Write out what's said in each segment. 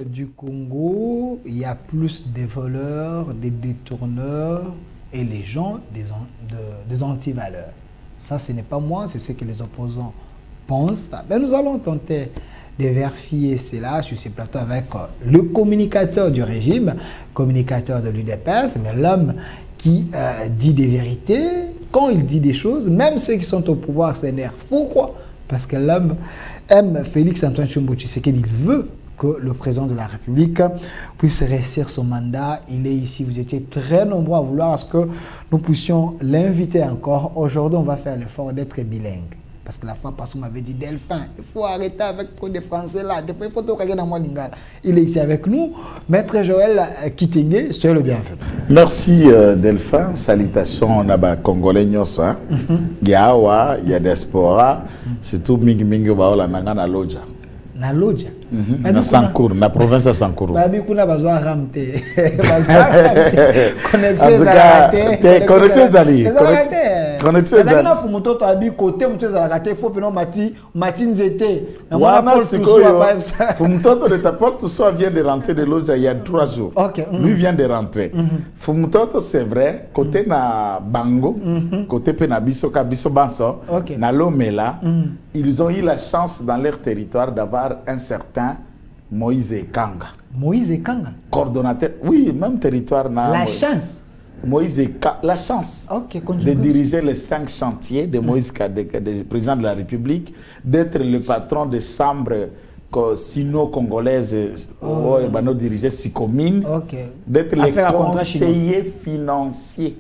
du Congo, il y a plus des voleurs, des détourneurs et les gens des antivaleurs. Ça, ce n'est pas moi, c'est ce que les opposants pensent. Mais nous allons tenter de vérifier cela sur ces plateaux avec le communicateur du régime, communicateur de l'UDPS, mais l'homme qui dit des vérités. Quand il dit des choses, même ceux qui sont au pouvoir s'énervent. Pourquoi? Parce que l'homme aime Félix-Antoine Tshisekedi, il veut que le président de la République puisse réussir son mandat. Il est ici, vous étiez très nombreux à vouloir à ce que nous puissions l'inviter encore. Aujourd'hui, on va faire l'effort d'être bilingue. Parce que la fois passée, on m'avait dit, Delphin, il faut arrêter avec trop de français là. Des fois, il faut tout regarder dans moi lingala. Il est ici avec nous. Maître Joël Kitenge, soyez le bienvenu. Merci Delphin. Salutations à Congolais nyoso. Yawa, il y a diaspora. Surtout mingi mingi baola nangana loja. Na loja. Na Sankour, na province de Sankour. Babi kuna bazwa ramte. Connexion zalate. Connexion zali. Connexion zali. Na fumutoto abi côté mutu zalate faut peno mati nzete. Na mona fumutoto de ta porte soit vient de rentrer de loja il y a 3 jours. OK. Lui vient de rentrer. Fumutoto c'est vrai côté na Bango, côté Penabiso Kabiso Banso, na Lomela, ils ont eu la chance dans leur territoire d'avoir un certain Moïse Kanga. Moïse Kanga, coordonnateur, oui, même territoire. La chance. Moïse Kanga, la chance de diriger les 5 chantiers de Moïse Kanga, de président de la République, d'être le patron de chambre sino-congolaise, diriger 6 communes, d'être le conseiller financier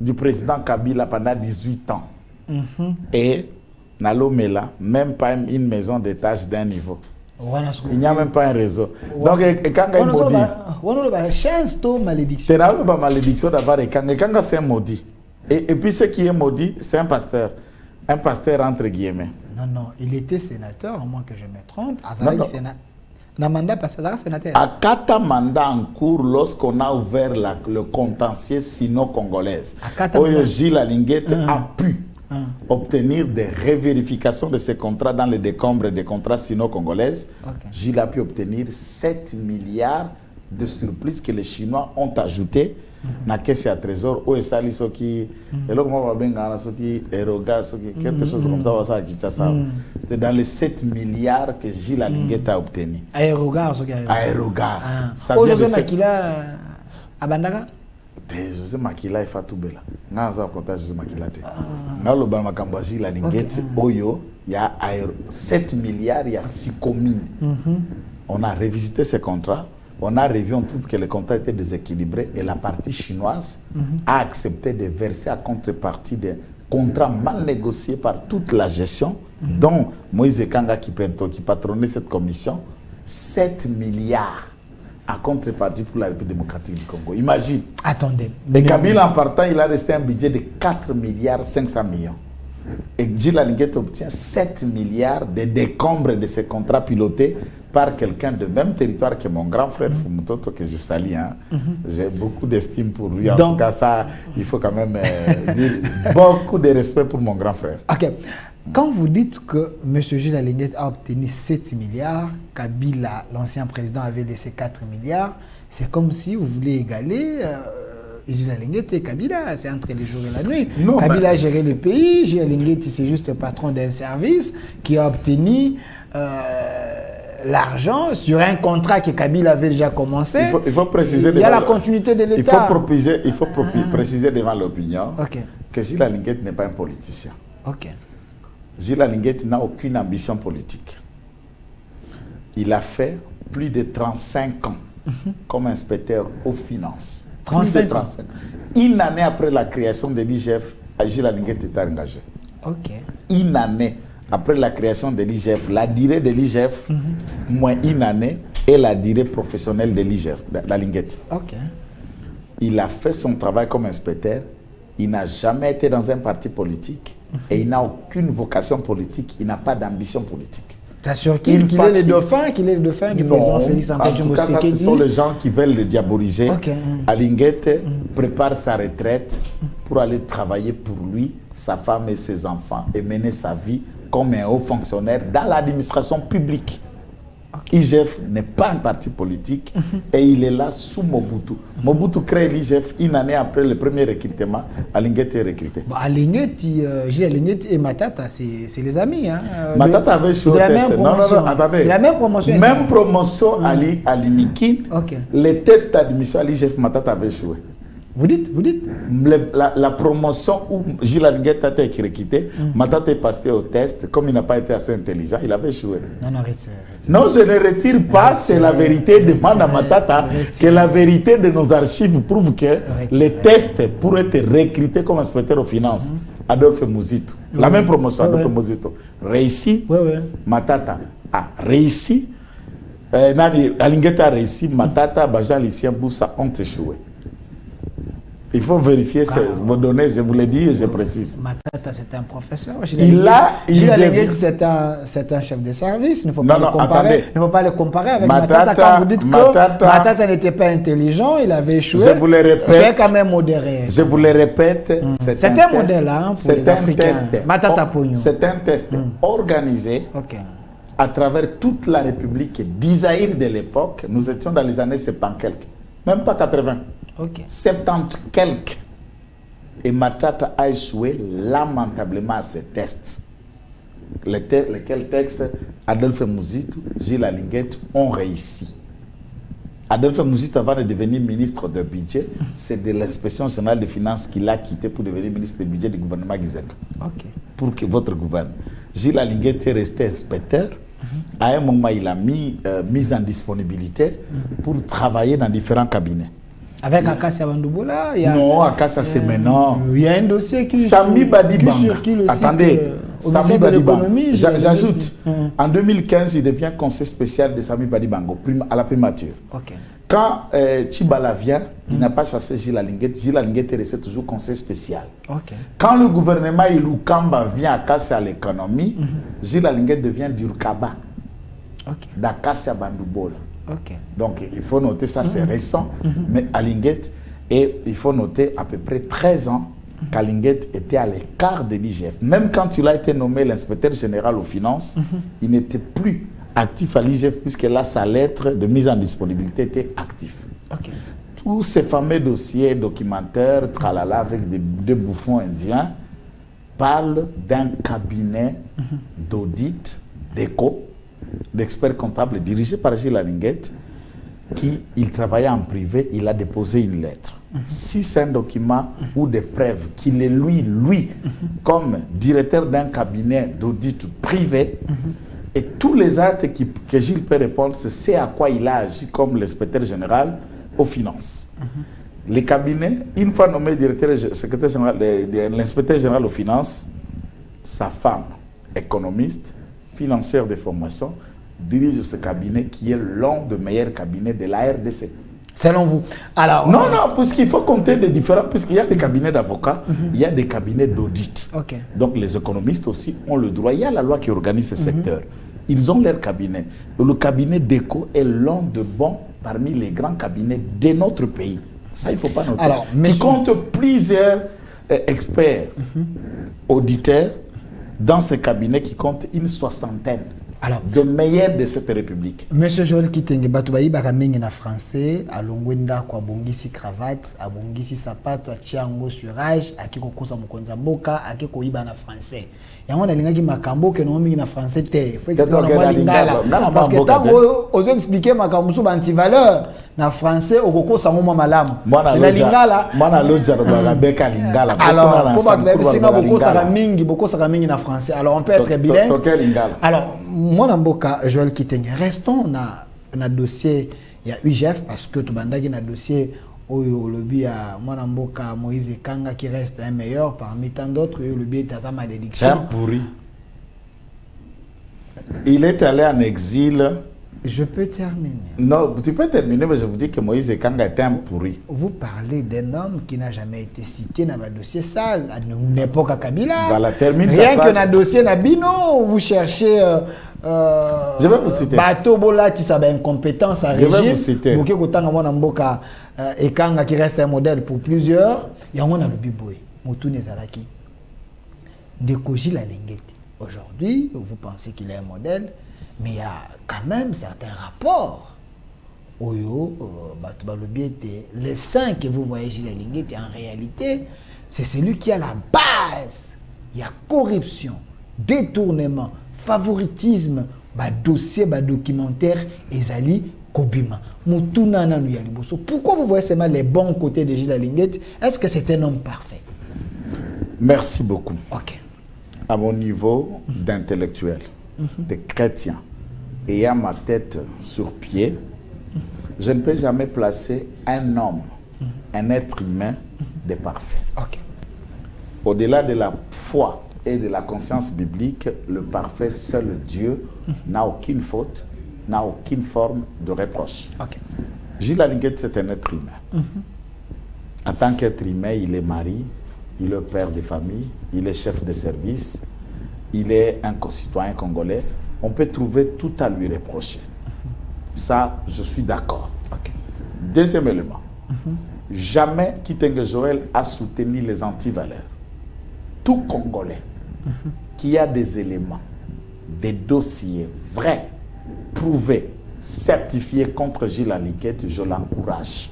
du président Kabila pendant 18 ans. Et Nalomela, même pas une maison d'étage d'un niveau. Il n'y a même pas un réseau. Donc, Ekanga est maudit. Chance to malédiction. C'est pas malédiction d'avoir Ekanga. Ekanga, c'est un maudit. Et puis, ce qui est maudit, c'est un pasteur. Un pasteur entre guillemets. Non, il était sénateur, à moins que je me trompe. Le mandat passé, sénateur. À 4 mandats en cours, lorsqu'on a ouvert le contentieux sino-congolaise, Gilles Alinguet a pu obtenir des révérifications de ces contrats dans les décombres des contrats sino-congolaises. Gilles a pu obtenir 7 milliards de surplus que les Chinois ont ajoutés dans la caisse à trésor. Où est ça, quelque chose comme ça. C'était dans les 7 milliards que Gilles Alinguet a obtenu. Aérogar. José Makila à Bandaka. José Makila et Fatou Bela. Naza konta José Makila te. Ngalo ba makambo Gilles Alinguet oyo il y a 7 milliards, il y a 6 communes. On a revisité ces contrats, on a revu, on trouve que les contrats étaient déséquilibrés et la partie chinoise a accepté de verser à contrepartie des contrats mal négociés par toute la gestion, dont Moïse Kanga qui patronnait cette commission, 7 milliards à contrepartie pour la République démocratique du Congo. Imagine. Attendez. Et Kabila, en partant, il a resté un budget de 4 milliards 500 millions. Et Gilles Alinguet obtient 7 milliards de décombres de ces contrats pilotés par quelqu'un de même territoire que mon grand frère Fumutoto, que je salue. J'ai beaucoup d'estime pour lui. En tout cas, ça, il faut quand même dire beaucoup de respect pour mon grand frère. OK. Quand vous dites que M. Gilles Alinguet a obtenu 7 milliards, Kabila, l'ancien président, avait laissé 4 milliards, c'est comme si vous voulez égaler Gilles Alinguet et Kabila, c'est entre les jours et la nuit. Non, Kabila a géré le pays, Gilles Alinguet, c'est juste le patron d'un service qui a obtenu l'argent sur un contrat que Kabila avait déjà commencé. Il faut préciser. Il y a la continuité de l'État. Il faut préciser devant l'opinion que Gilles Alinguet n'est pas un politicien. Gilles Alinguet n'a aucune ambition politique. Il a fait plus de 35 ans comme inspecteur aux finances. 35 ans. Une année après la création de l'IGF, Gilles Alinguet était engagé. Une année après la création de l'IGF, la durée de l'IGF, moins une année, et la durée professionnelle de l'IGF, d'Alinguet. Il a fait son travail comme inspecteur. Il n'a jamais été dans un parti politique. Et il n'a aucune vocation politique, il n'a pas d'ambition politique. T'assures qu'il est le dauphin, du président Félix-Antoine Tshisekedi? En tout cas, ce sont les gens qui veulent le diaboliser. Alinguet prépare sa retraite pour aller travailler pour lui, sa femme et ses enfants et mener sa vie comme un haut fonctionnaire dans l'administration publique. IGF n'est pas un parti politique et il est là sous Mobutu. Mobutu crée l'IGF une année après le premier recrutement. Alingeti est recruté. Bon, Alingeti et Matata, c'est les amis. Hein, Matata avait joué au test. Non, attendez. De la même promotion. Même promotion à l'IMIKIN. Les tests d'admission à l'IGF, Matata avait joué. Vous dites la promotion où Gilles Alingeti a été recruté, Matata est passé au test. Comme il n'a pas été assez intelligent, il avait joué. Non, je ne retire pas, c'est la vérité. Demande à Matata que la vérité de nos archives prouve que les tests pour être recrutés comme inspecteur aux finances, Adolphe Mouzito, la même promotion, Adolphe Mouzito, réussi, Matata a réussi, Alingeti a réussi, Matata, Bajan, Lucien Boussa ont échoué. Il faut vérifier vos données, je vous l'ai dit et je précise. Matata, c'est un professeur. Gilles Alingeti, c'est un chef de service. Il ne faut pas le comparer avec Matata. Quand vous dites que Matata n'était pas intelligent, il avait échoué. Je vous le répète. C'est quand même modéré. Je vous le répète. C'est un modèle pour les Africains. Matata Pogno. C'est un test organisé à travers toute la République d'Isaïr de l'époque. Nous étions dans les années 70 quelques. Même pas 80. 70 quelques. Et Matata a échoué lamentablement à ces tests. Lesquels textes Adolphe Mouzito, Gilles Alingeti ont réussi. Adolphe Mouzito, avant de devenir ministre de budget, c'est de l'inspection générale des finances qu'il a quitté pour devenir ministre de budget du gouvernement Gizenga. Pour que votre gouvernement. Gilles Alingeti est resté inspecteur. À un moment, il a mis en disponibilité pour travailler dans différents cabinets. Avec Akassia Bandouboula, non, Akassia c'est maintenant. Il y a un dossier qui Sami Badibanga. Attendez, Sami Badibanga. J'ajoute, en 2015, il devient conseiller spécial de Sami Badibanga à la primature. Quand Tchibala vient, il n'a pas chassé Gilles Alingeti. Gilles Alingeti est resté toujours conseiller spécial. Quand le gouvernement Ilukamba vient à Akassia à l'économie, Gilles Alingeti devient Durkaba d'Akassia Bandouboula. Donc il faut noter ça, c'est récent, mais Alingeti, et il faut noter à peu près 13 ans qu'Alingeti était à l'écart de l'IGF. Même quand il a été nommé l'inspecteur général aux finances, il n'était plus actif à l'IGF puisque là sa lettre de mise en disponibilité était active. Tous ces fameux dossiers documentaires, tralala, avec des bouffons indiens, parlent d'un cabinet d'audit, d'éco, d'experts comptables dirigé par Gilles Alingeti, il travaillait en privé, il a déposé une lettre. Si c'est un document ou des preuves qu'il est lui, comme directeur d'un cabinet d'audit privé, et tous les actes que Gilles peut répondre, c'est à quoi il a agi comme l'inspecteur général aux finances. Les cabinets, une fois nommé secrétaire général, l'inspecteur général aux finances, sa femme, économiste, financière de formation, dirige ce cabinet qui est l'un des meilleurs cabinets de la RDC. Selon vous. Alors, non, puisqu'il faut compter des différents, puisqu'il y a des cabinets d'avocats, il y a des cabinets d'audit. Donc les économistes aussi ont le droit. Il y a la loi qui organise ce secteur. Ils ont leur cabinet. Le cabinet d'ECO est l'un de bons parmi les grands cabinets de notre pays. Ça, il ne faut pas noter. Alors, qui compte plusieurs experts, auditeurs, dans ce cabinet qui compte une soixantaine de meilleurs de cette république. Monsieur Joël Kitenge, Batoubaï Baramingi na français, à Longwenda, kwa bongisi cravate, à bongisi sapato, à tiango surage, à kiko kosa mukonza mboka, à kiko iba na français. Yango na lingaki makambo ke no mingi na français te. Faut expliquer lingala. Parce que tant ozo expliquer makambo sou anti-valeur na français okoko sango malamu. Na lingala. Mwana loja na beka lingala. Alors, pour ba singa boko saka mingi na français. Alors on peut être bilingue. Alors, moi Mboka Joël Kitenge, restons na dossier il y a UGF parce que tout bandaki na dossier au lobby à Mboka Moïse Kanga qui reste un meilleur parmi tant d'autres, le lobby est à malédiction. C'est un pourri. Il est allé en exil. Je peux terminer. Non, tu peux terminer, mais je vous dis que Moïse Kanga était un pourri. Vous parlez d'un homme qui n'a jamais été cité dans un dossier sale, à une époque à Kabila. Voilà, termine. Rien que dans le dossier Nabino, vous cherchez. Je vais vous citer. Bateau Bola qui a incompétence à régime. Je vais vous citer. Boké Kotanga Mboka et Kanga qui reste un modèle pour plusieurs. Il y a un Biboy, Moutoune Zalaki. De Gilles Alingeti. Aujourd'hui, vous pensez qu'il est un modèle. Mais il y a quand même certains rapports. Les saints que vous voyez Gilles Linguetti, en réalité, c'est celui qui a la base. Il y a corruption, détournement, favoritisme, dossier, documentaire, ezali, kobima. Pourquoi vous voyez seulement les bons côtés de Gilles Linguetti? Est-ce que c'est un homme parfait? Merci beaucoup. Ok. À mon niveau d'intellectuel, de chrétien, ayant ma tête sur pied, je ne peux jamais placer un homme, un être humain de parfait. Ok. Au-delà de la foi et de la conscience biblique, le parfait, seul Dieu, n'a aucune faute, n'a aucune forme de reproche. Ok. Gilles Linguetti, c'est un être humain. En tant qu'être humain, il est mari, il est père de famille, il est chef de service, il est un concitoyen congolais. On peut trouver tout à lui reprocher. Ça, je suis d'accord. Okay. Deuxième élément. Jamais Kitenge Joël a soutenu les antivaleurs. Tout Congolais qui a des éléments, des dossiers vrais, prouvés, certifiés contre Gilles Linguetti, je l'encourage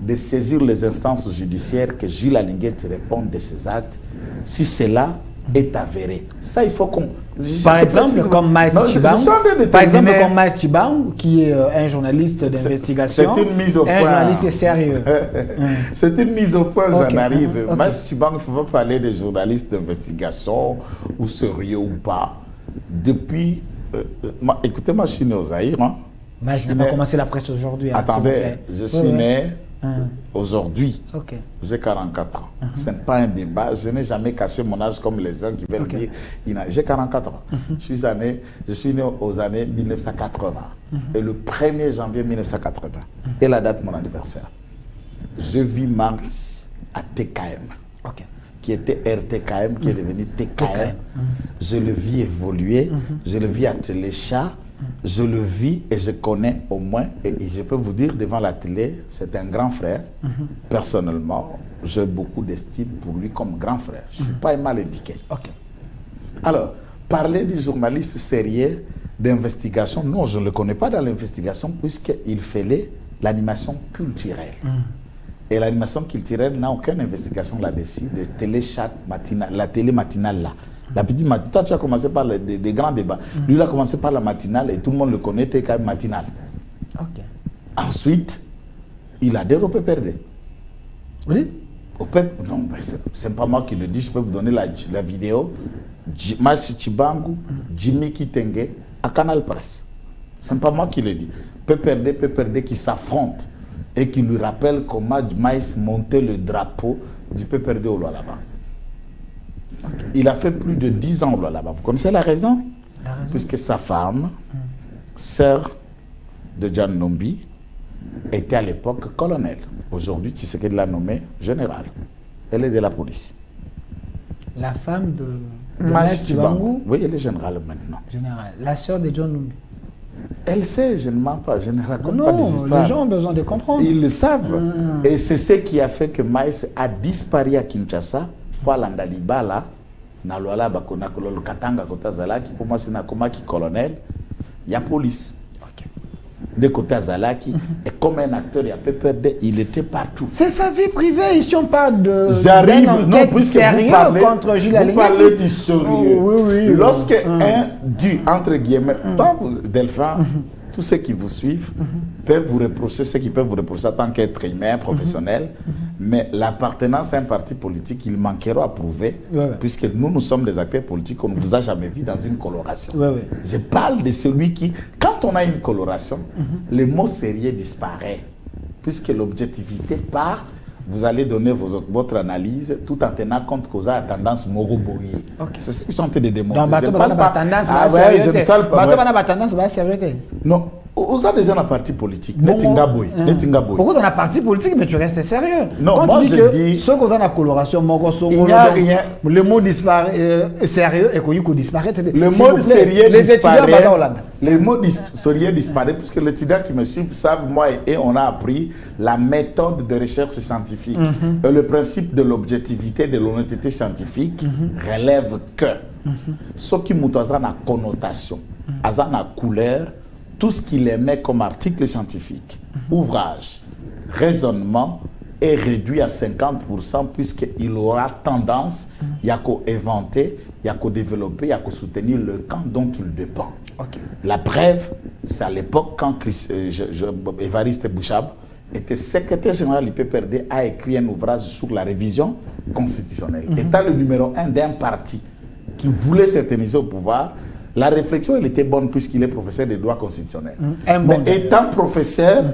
de saisir les instances judiciaires que Gilles Linguetti réponde de ses actes si cela est avéré. Ça, il faut qu'on... Par exemple, comme Maïs Chibang, qui est un journaliste d'investigation. C'est une mise au point. Un journaliste sérieux. C'est une mise au point, okay. J'en arrive. Maïs Chibang, il ne faut pas parler des journalistes d'investigation, ou sérieux ou pas. Depuis... écoutez-moi, je suis né au Zaïre. Hein. Maïs n'a pas commencé la presse aujourd'hui. Hein, attendez, je suis né... Aujourd'hui, j'ai 44 ans. Ce n'est pas un débat. Je n'ai jamais caché mon âge comme les gens qui veulent dire. J'ai 44 ans. Je suis né aux années 1980. Et le 1er janvier 1980 est la date de mon anniversaire. Je vis Mars à TKM, qui était RTKM, qui est devenu TKM. Je le vis évoluer. Je le vis à Téléchat. Je le vis et je connais au moins, et je peux vous dire devant la télé, c'est un grand frère. Personnellement, j'ai beaucoup d'estime pour lui comme grand frère. Je ne suis pas mal éduqué. Alors, parler du journaliste sérieux d'investigation, non, je ne le connais pas dans l'investigation puisqu'il fait l'animation culturelle. Et l'animation culturelle n'a aucune investigation là-dessus, de téléchat matinal, la télé matinale là. La petite matinale, toi tu as commencé par des grands débats. Lui il a commencé par la matinale et tout le monde le connaît, t'es quand même matinale. Ensuite, il a développé PPRD. Oui. Non, c'est pas moi qui le dis, je peux vous donner la vidéo. Maïs Chibangu, Jimmy Kitenge, à Canal Presse. C'est pas moi qui le dis. PPRD qui s'affrontent et qui lui rappelle comment Maïs montait le drapeau du PPRD au Lualaba. Il a fait plus de 10 ans au Lualaba. Vous connaissez la raison? Puisque sa femme, sœur de Jan Nombi, était à l'époque colonel. Aujourd'hui, tu sais qu'elle l'a nommé général. Elle est de la police. La femme de Maïs Chibangu? Oui, elle est générale maintenant. Général. La sœur de John Nombi. Elle sait, je ne mens pas, je ne raconte pas des histoires. Les gens ont besoin de comprendre. Ils le savent. Et c'est ce qui a fait que Maïs a disparu à Kinshasa. Pour l'Andalibala, na Luala bakona kololo katanga kota zalaki pour moi c'est na komaki colonel, il y a police. De côté Zalaki et comme un acteur il y a PPRD, il était partout. C'est sa vie privée, ici on parle de j'arrive enquête sérieuse contre Gilles Linguetti. Vous parlez du sérieux. Oui. Lorsque un du entre guillemets, toi Delphin, tous ceux qui vous suivent peuvent vous reprocher ce qu'ils peuvent vous reprocher en tant qu'être humain, professionnel, mais l'appartenance à un parti politique, il manquera à prouver, puisque nous sommes des acteurs politiques, on ne vous a jamais vu dans une coloration. Je parle de celui qui, quand on a une coloration, le mot sérieux disparaît, puisque l'objectivité part. Vous allez donner votre analyse tout en tenant compte que vous avez tendance moroboye. C'est ce que je suis en train de démontrer. Donc, je ne parle pas tendance à sérieux. Non, vous avez déjà un parti politique. Pourquoi vous avez un parti politique, mais tu restes sérieux? Non, quand moi tu dis je dis... dis... Ceux qui ont la coloration, il n'y a rien. Le mot disparaît, sérieux et qu'on disparaît. Le mot sérieux disparaît. Le mot sérieux disparaît puisque les étudiants qui me suivent savent, moi et on a appris la méthode de recherche scientifique. Et le principe de l'objectivité, de l'honnêteté scientifique relève que ce qui a une connotation Azana couleur, tout ce qu'il émet comme article scientifique, ouvrage, raisonnement est réduit à 50% puisqu'il aura tendance, il y a qu'à inventer, il y a qu'à développer, il y a qu'à soutenir le camp dont il dépend. Okay. La preuve, c'est à l'époque quand Évariste Bouchab était secrétaire général du PPRD, a écrit un ouvrage sur la révision constitutionnelle. Étant le numéro 1 d'un parti qui voulait s'éterniser au pouvoir, la réflexion elle était bonne puisqu'il est professeur de droit constitutionnel. Mais étant professeur,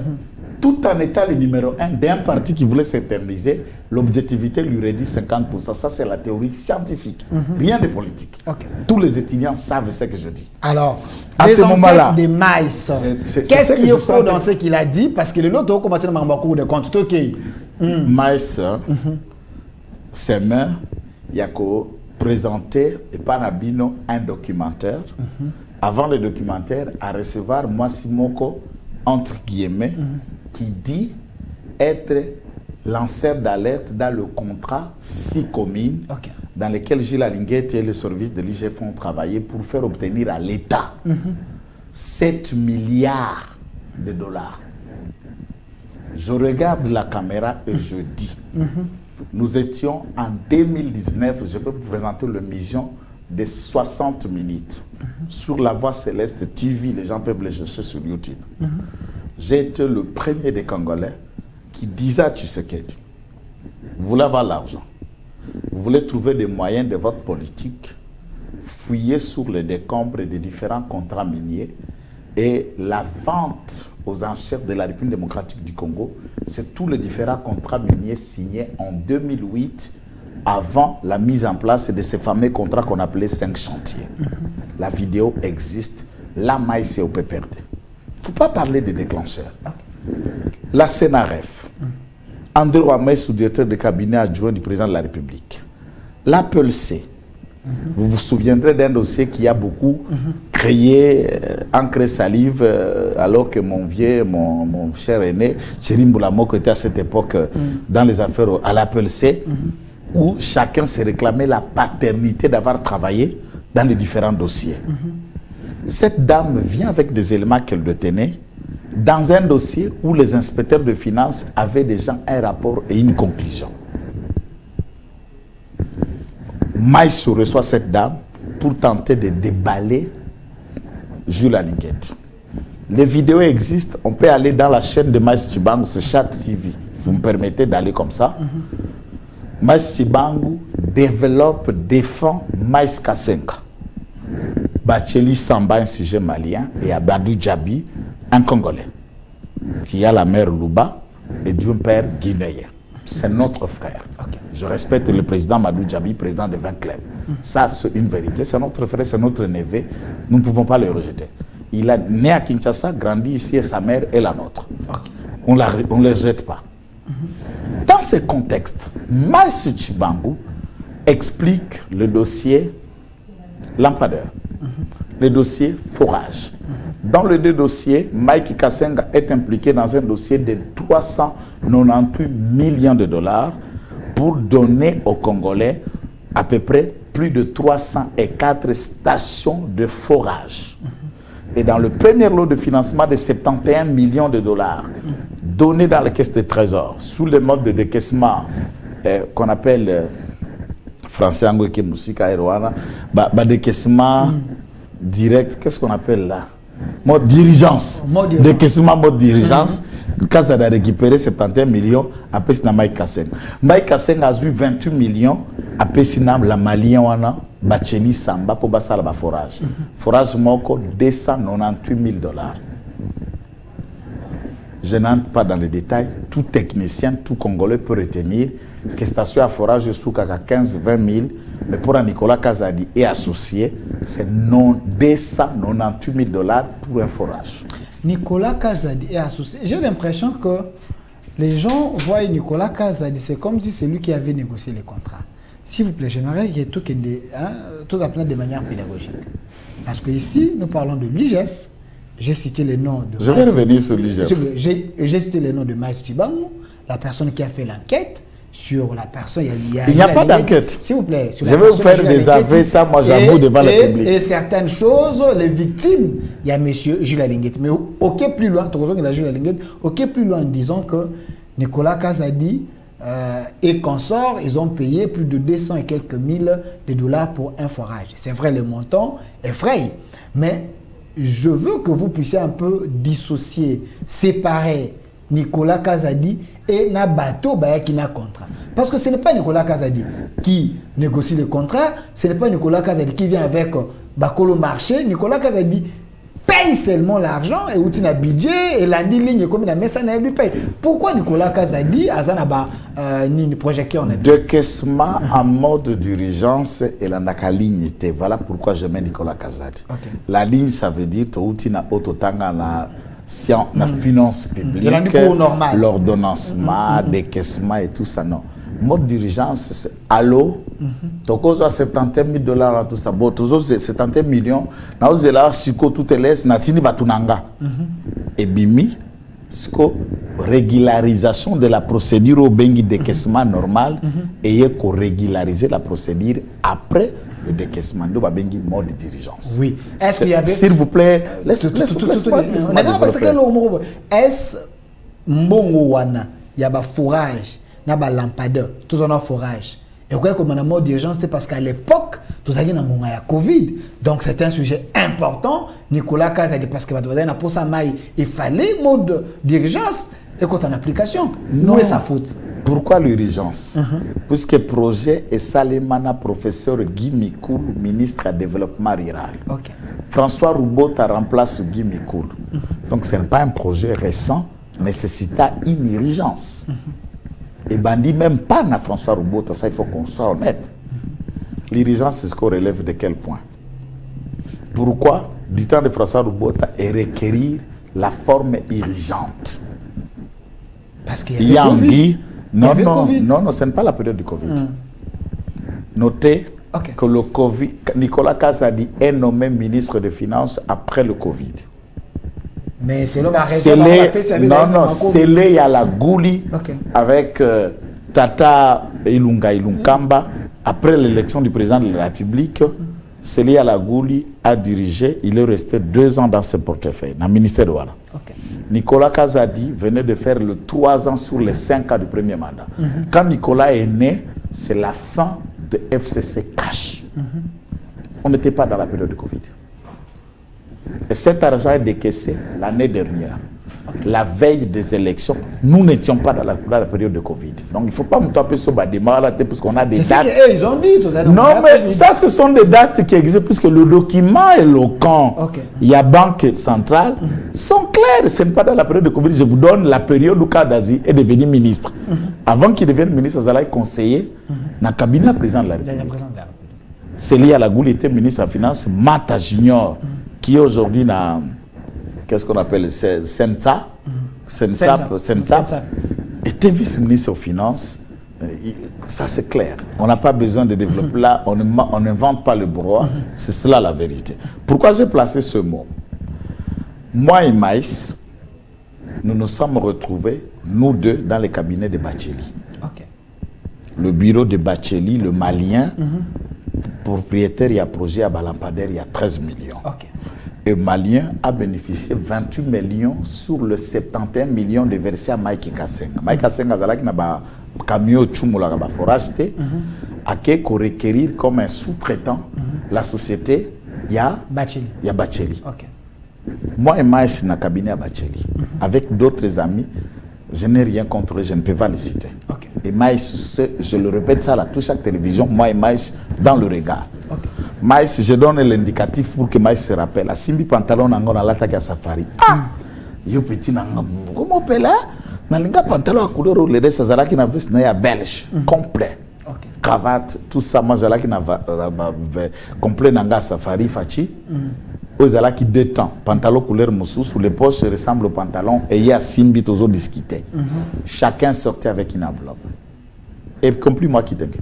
tout en étant le numéro 1 d'un parti qui voulait s'éterniser, l'objectivité lui réduit 50%. Ça, c'est la théorie scientifique. Rien de politique. Okay. Tous les étudiants savent ce que je dis. Alors, à ce moment-là, de Maïs, qu'est-ce qu'il faut dans ce qu'il a dit? Parce que le lot, comment tu as beaucoup de comptes. Ok. Maïs, ses mains, il y a qu'à présenter et par Nabino un documentaire. Avant le documentaire, à recevoir Massimoko, entre guillemets, qui dit être lanceur d'alerte dans le contrat 6 communes dans lesquelles Gilles Alinguet et le service de l'IGF ont travaillé pour faire obtenir à l'État 7 milliards de dollars. Je regarde la caméra et je dis, nous étions en 2019, je peux vous présenter l'émission de 60 minutes sur La Voix Céleste TV, les gens peuvent les chercher sur YouTube. J'ai été le premier des Congolais qui disait à Tshisekedi, vous voulez avoir l'argent, vous voulez trouver des moyens de votre politique, fouillez sur les décombres des différents contrats miniers et la vente aux enchères de la République démocratique du Congo, c'est tous les différents contrats miniers signés en 2008 avant la mise en place de ces fameux contrats qu'on appelait 5 chantiers. La vidéo existe, la maille c'est au PPRD. Il ne faut pas parler de déclencheurs. La CNRF, André Ouamé, sous-directeur de cabinet adjoint du président de la République. L'APLC, vous vous souviendrez d'un dossier qui a beaucoup créé, encre salive, alors que mon cher aîné, Chérim Boulamoko, était à cette époque dans les affaires à l'APLC, où chacun s'est réclamé la paternité d'avoir travaillé dans les différents dossiers. Cette dame vient avec des éléments qu'elle détenait dans un dossier où les inspecteurs de finances avaient déjà un rapport et une conclusion. Maïs reçoit cette dame pour tenter de déballer Jules Alinguet. Les vidéos existent, on peut aller dans la chaîne de Maïs Chibangu, c'est Chat TV. Vous me permettez d'aller comme ça. Maïs Chibangu défend Maïs Kassenga. Bacheli Samba, un sujet malien, et Abadou Djabi, un Congolais, qui a la mère Louba et d'un père guinéen. C'est notre frère. Je respecte le président Madou Djabi, président de 20 clubs. Ça, c'est une vérité. C'est notre frère, c'est notre neveu. Nous ne pouvons pas le rejeter. Il est né à Kinshasa, grandi ici, et sa mère est la nôtre. On ne les rejette pas. Dans ce contexte, Maïs Chibangu explique le dossier lampadaire, le dossier forage. Dans les deux dossiers, Mike Kassenga est impliqué dans un dossier de 398 millions de dollars pour donner aux Congolais à peu près plus de 304 stations de forage. Et dans le premier lot de financement de 71 millions de dollars donnés dans la caisse de trésor sous le mode de décaissement qu'on appelle français anglois musica aéroana, décaissement direct, qu'est-ce qu'on appelle là? Mode dirigeance. Décaissement mode dirigeance. Quand ça a récupéré 71 millions, après c'est Mike Kassenga. Mike Kassenga a eu 28 millions, après c'est la Malien wana, Bacheli Samba pour basser le forage. Forage moko 298 000 dollars. Je n'entre pas dans les détails. Tout technicien, tout Congolais peut retenir que station à forage sous 15-20 000, mais pour un Nicolas Kazadi et associé, c'est 298 000 dollars pour un forage. Nicolas Kazadi est associé. J'ai l'impression que les gens voient Nicolas Kazadi, c'est comme si c'est lui qui avait négocié les contrats. S'il vous plaît, j'aimerais que tout apprenne de manière pédagogique. Parce que ici, nous parlons de l'IGF. J'ai cité les noms de... Je vais revenir sur l'IGF. J'ai cité les noms de Maïs Chibangu, la personne qui a fait l'enquête, sur la personne. Il n'y a pas d'enquête. S'il vous plaît. Je vais vous faire des aveux, ça, moi, j'avoue devant le public. Et certaines choses, les victimes, il y a M. Jules Alinguet. Mais ok, plus loin, plus loin en disant que Nicolas Kazadi et consorts, ils ont payé plus de 200 et quelques mille de dollars pour un forage. C'est vrai, le montant effraie. Mais je veux que vous puissiez un peu dissocier, séparer Nicolas Kazadi et Nabato qui n'a contrat. Parce que ce n'est pas Nicolas Kazadi qui négocie le contrat, ce n'est pas Nicolas Kazadi qui vient avec Bakolo Marché. Nicolas Kazadi paye seulement l'argent et où tu as budget et la ligne comme la messe lui paye. Pourquoi Nicolas Kazadi a un projecteur décaissement en mode d'urgence et la ligne était. Voilà pourquoi je mets Nicolas Kazadi. Okay. La ligne, ça veut dire que tu as autotanga la finance publique, l'ordonnancement, décaissement et tout ça. Non. Mode d'urgence, c'est allô, tokozo 70 000 dollars, tout ça. Bon, tokozo 70 millions. Nous là, siko tout est laisse, natini batunanga. Et bimi, siko régularisation de la procédure au bengi décaissement normal et y ko régulariser la procédure après le décaissement de bengi mode d'urgence. Oui. Est-ce qu'il y avait, s'il vous plaît, laisse-moi. Est-ce mbongo wana y a ba fourrage? Na ba lampadaire, tous on a forage. Et quoi comme un mode d'urgence, c'est parce qu'à l'époque, tout ça y a Covid. Donc c'est un sujet important. Nicolas Kazadi, parce que pour ça, il fallait mode d'urgence et quand en application. Où est sa faute? Pourquoi l'urgence? Puisque le projet est Salemana, professeur Guy Mikoul, ministre du développement rural. Okay. François Roubota remplace Guy Mikoul. Donc ce n'est pas un projet récent, nécessitant une urgence. Et bandit même pas na François Roubota, ça il faut qu'on soit honnête. L'urgence, c'est ce qu'on relève de quel point? Pourquoi, du temps de François Roubota, et requérir la forme urgente? Parce qu'il y a Covid. Non, ce n'est pas la période du Covid. Notez que le Covid, Nicolas Kazadi est nommé ministre des Finances après le Covid. Mais c'est l'homme c'est les à la Gouli avec Tata Ilunkamba après l'élection du président de la République. C'est lié à la Gouli a dirigé, il est resté 2 ans dans ce portefeuille, dans le ministère de Ouala. Nicolas Kazadi venait de faire le 3 ans sur les 5 ans du premier mandat. Quand Nicolas est né, c'est la fin de FCC Cash. On n'était pas dans la période de Covid. Et cet argent est décaissé l'année dernière, la veille des élections. Nous n'étions pas dans la période de Covid. Donc il ne faut pas me taper sur la démarche parce qu'on a des dates. C'est ce qu'ils ont dit. Non, mais ça, ce sont des dates qui existent puisque le document éloquent, il y a Banque centrale, sont clairs. Ce n'est pas dans la période de Covid. Je vous donne la période où Kadazi est devenu ministre. Avant qu'il devienne ministre, il allait conseiller dans le cabinet président de la République. C'est lié à la Gouli, était ministre des Finances, Mata Junior. Qui est aujourd'hui dans, qu'est-ce qu'on appelle, Sensa, était vice-ministre aux Finances. Ça c'est clair. On n'a pas besoin de développer là, on n'invente pas le brouhaha, c'est cela la vérité. Pourquoi j'ai placé ce mot? Moi et Maïs, nous nous sommes retrouvés, nous deux, dans le cabinet de Bacheli. Le bureau de Bacheli, le Malien, propriétaire, il y a projet à Balampader, il y a 13 millions. Et Malien a bénéficié 28 millions sur le 71 millions de versés à Mike Kassenga. Mike Kassenga, il a un camion de forage, a requérir comme un sous-traitant la société, il y a Bacheli. Moi et Maïs, dans le cabinet à Bacheli, avec d'autres amis, je n'ai rien contre eux, je ne peux pas les citer. Et Maïs, je le répète ça à toute chaque télévision, moi et Maïs dans le regard. Maïs, je donne l'indicatif pour que Maïs se rappelle. A Simbi pantalon nango na l'attaque à Safari. Yo petit nango. Comment on peut là? Nalinga pantalon à couleur le reste ça qui na veste na belge complet. Cravate, tout ça moi là qui na complet nanga Safari fachi. Aux ala qui détend pantalon couleur moussou sous les poches ressemble au pantalon et il y a Simbi toujours discuté. Chacun sortait avec une enveloppe. Et compris moi qui dingue.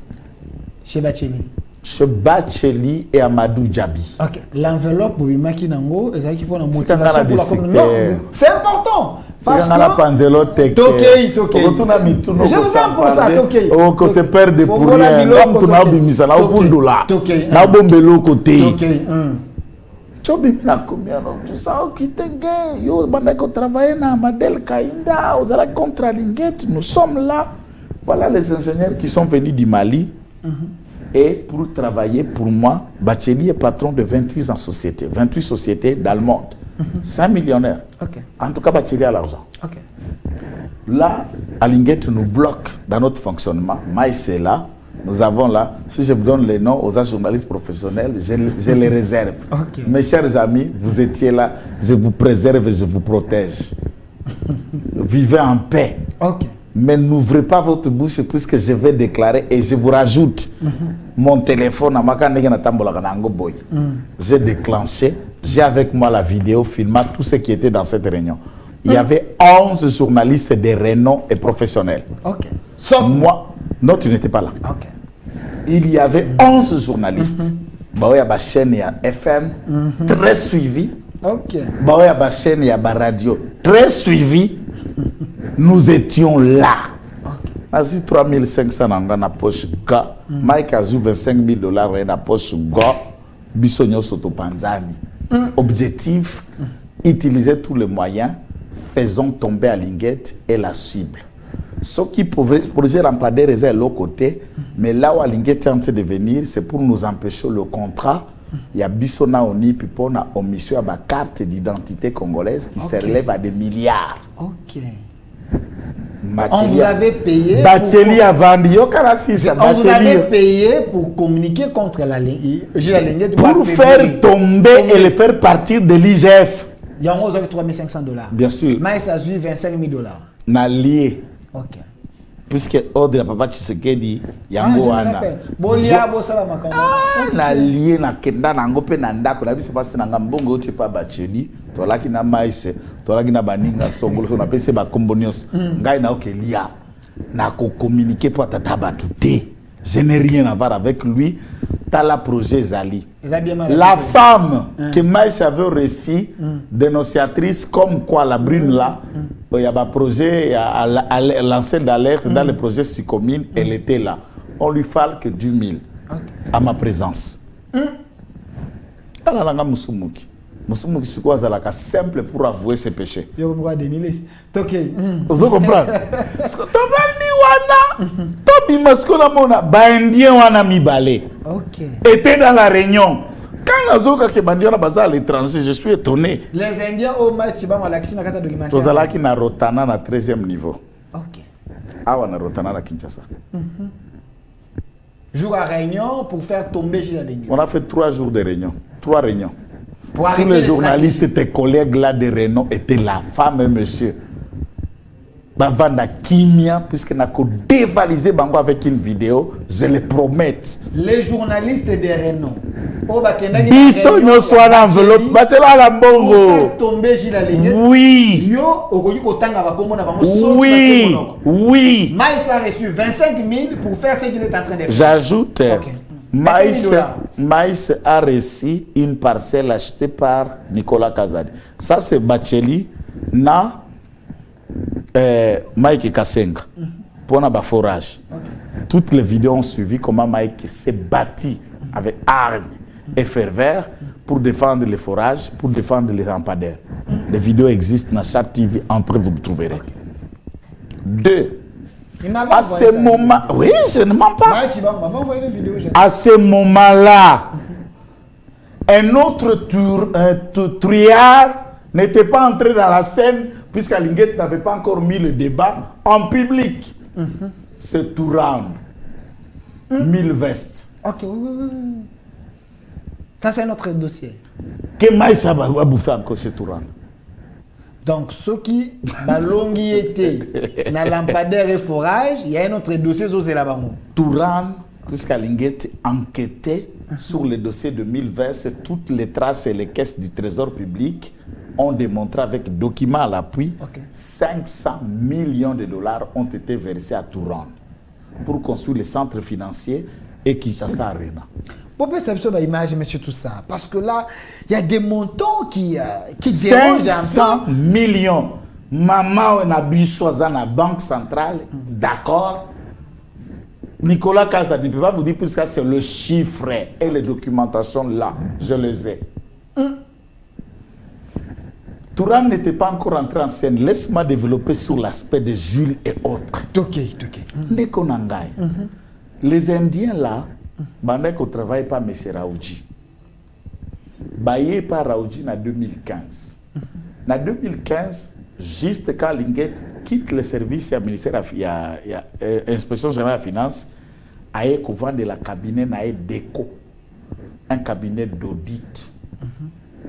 Chez Bacheli. Chez Bacheli et Amadou Djabi. L'enveloppe pour Maki Nango, c'est important. Parce que Tokei. Je vous aime pour ça, Tokei. On se perd de pour rien. Comme tu n'as pas mis ça, là, au fond de là. Là, bon, bello côté. Tokei. Tu as combien tu sais qui t'engage. Yo, bandeko travailler na Madel Kainda, aux ala contre Linguette. Nous sommes là. Voilà les ingénieurs qui sont venus du Mali. Et pour travailler pour moi, Bacheli est patron de 28 sociétés. 28 sociétés dans le monde. 5 millionnaires. En tout cas, Bacheli a l'argent. Là, Alinguette nous bloque dans notre fonctionnement. Maïs est là. Nous avons là, si je vous donne les noms aux journalistes professionnels, je les réserve. Mes chers amis, vous étiez là, je vous préserve et je vous protège. Vivez en paix. Mais n'ouvrez pas votre bouche puisque je vais déclarer et je vous rajoute mon téléphone à j'ai déclenché, j'ai avec moi la vidéo filmant tout ce qui était dans cette réunion. Il y avait 11 journalistes de renom et professionnels. Sauf moi. Non, tu n'étais pas là. Il y avait 11 journalistes. Il y a une chaîne FM très suivie. Il y a une chaîne et radio très suivie. Nous étions là. Asi 3500 dans la poche ga. Mike a 25 000 dollars dans la poche ga. Bisogno sotopanzani. Objectif, utiliser tous les moyens, faisons tomber à Linguette et la cible. Ce qui projet lampadaire est de l'autre côté, mais là où Linguette est en train de venir, c'est pour nous empêcher le contrat. Il y a Bissona Oni, puis on a omission à ma carte d'identité congolaise qui s'élève à des milliards. On vous avait payé. On vous avait payé pour communiquer contre la Linguette. Pour faire tomber et le faire partir de l'IGF. Il y a 3500 $. Bien sûr. Mais ça a 25 000 $. Nalié. Puisque ordre la papa Tshisekedi yango wana. Bolia bosala makambo. Nalié na kenda na ngope na ndako na biso pasi na ngambongo tu pa Bacheli, tolaki na maïs, tolaki na baninga songolo na pese ba kombonios. Ngai na okelia na ko communiquer pour tata batuté. Je n'ai rien à voir avec lui. T'as la projet Zali. La femme que Maïs avait reçu, dénonciatrice comme quoi la brune là, il y a un projet, lancé d'alerte dans le projet Sycomine, elle était là. On lui parle que 10 000 à ma présence. Alors, Moussoumouki. Moussoumouki, c'est quoi ça, simple pour avouer ses péchés. Vous comprenez? Était dans la réunion. Quand à l'étranger, je suis étonné. Les Indiens au match, documentaire. Na Rotana na 13e niveau. Awa na Rotana na Kinshasa. Jour à réunion pour faire tomber chez la ligne. On a fait 3 jours de réunion. 3 réunions. Tous les journalistes, tes collègues là de Renault étaient la femme et monsieur. Bavanda Kimia, puisque n'a qu'à dévaliser Bango avec une vidéo, je le promets. Les journalistes de Renault. Ils ne soit dans l'enveloppe. Batela la bongo. Tomber chez la ligne. Oui. Yo, oui. Maïs a reçu 25 000 pour faire ce qu'il est en train de faire. J'ajoute. Maïs a reçu une parcelle achetée par Nicolas Kazadi. Ça, c'est Bacheli na Mike Kassenga pour un forage. Toutes les vidéos ont suivi comment Mike s'est battu avec armes et ferveur pour défendre les forages, pour défendre les lampadaires. Les vidéos existent dans chaque TV, entre vous le trouverez. 2. À ce moment, oui, je ne mens pas. À ce moment-là, un autre triard n'était pas entré dans la scène puisque Linguette n'avait pas encore mis le débat en public. C'est Touran. 1000 vestes. Oui. Ça, c'est notre dossier. Que Maïssa va bouffer encore ce Touran. Donc, ceux qui balongi était dans lampadaire et forage, il y a un autre dossier sur ces là-bas. Touran, puisque Linguette enquêtait sur le dossier de 1000 vestes, toutes les traces et les caisses du trésor public ont démontré avec documents à l'appui 500 millions de dollars ont été versés à Touran pour construire les centres financiers et Kinshasa Arena. Vous pouvez savoir l'image, monsieur, tout ça. Parce que là, il y a des montants qui dérangent un peu. 500 millions. Maman on a biso dans la banque centrale, d'accord. Nicolas Kaza ne peut pas vous dire puisque ça c'est le chiffre et les documentations là, je les ai. Touram n'était pas encore entré en scène. Laisse-moi développer sur l'aspect de Jules et autres. Les Indiens là, pendant qu'on ne travaille pas M. Raoudji. Baye par Raoudji en 2015. En 2015, juste quand Linguet quitte le service du ministère de l'Inspection générale des finances, il y a de la cabinet DECO, un cabinet d'audit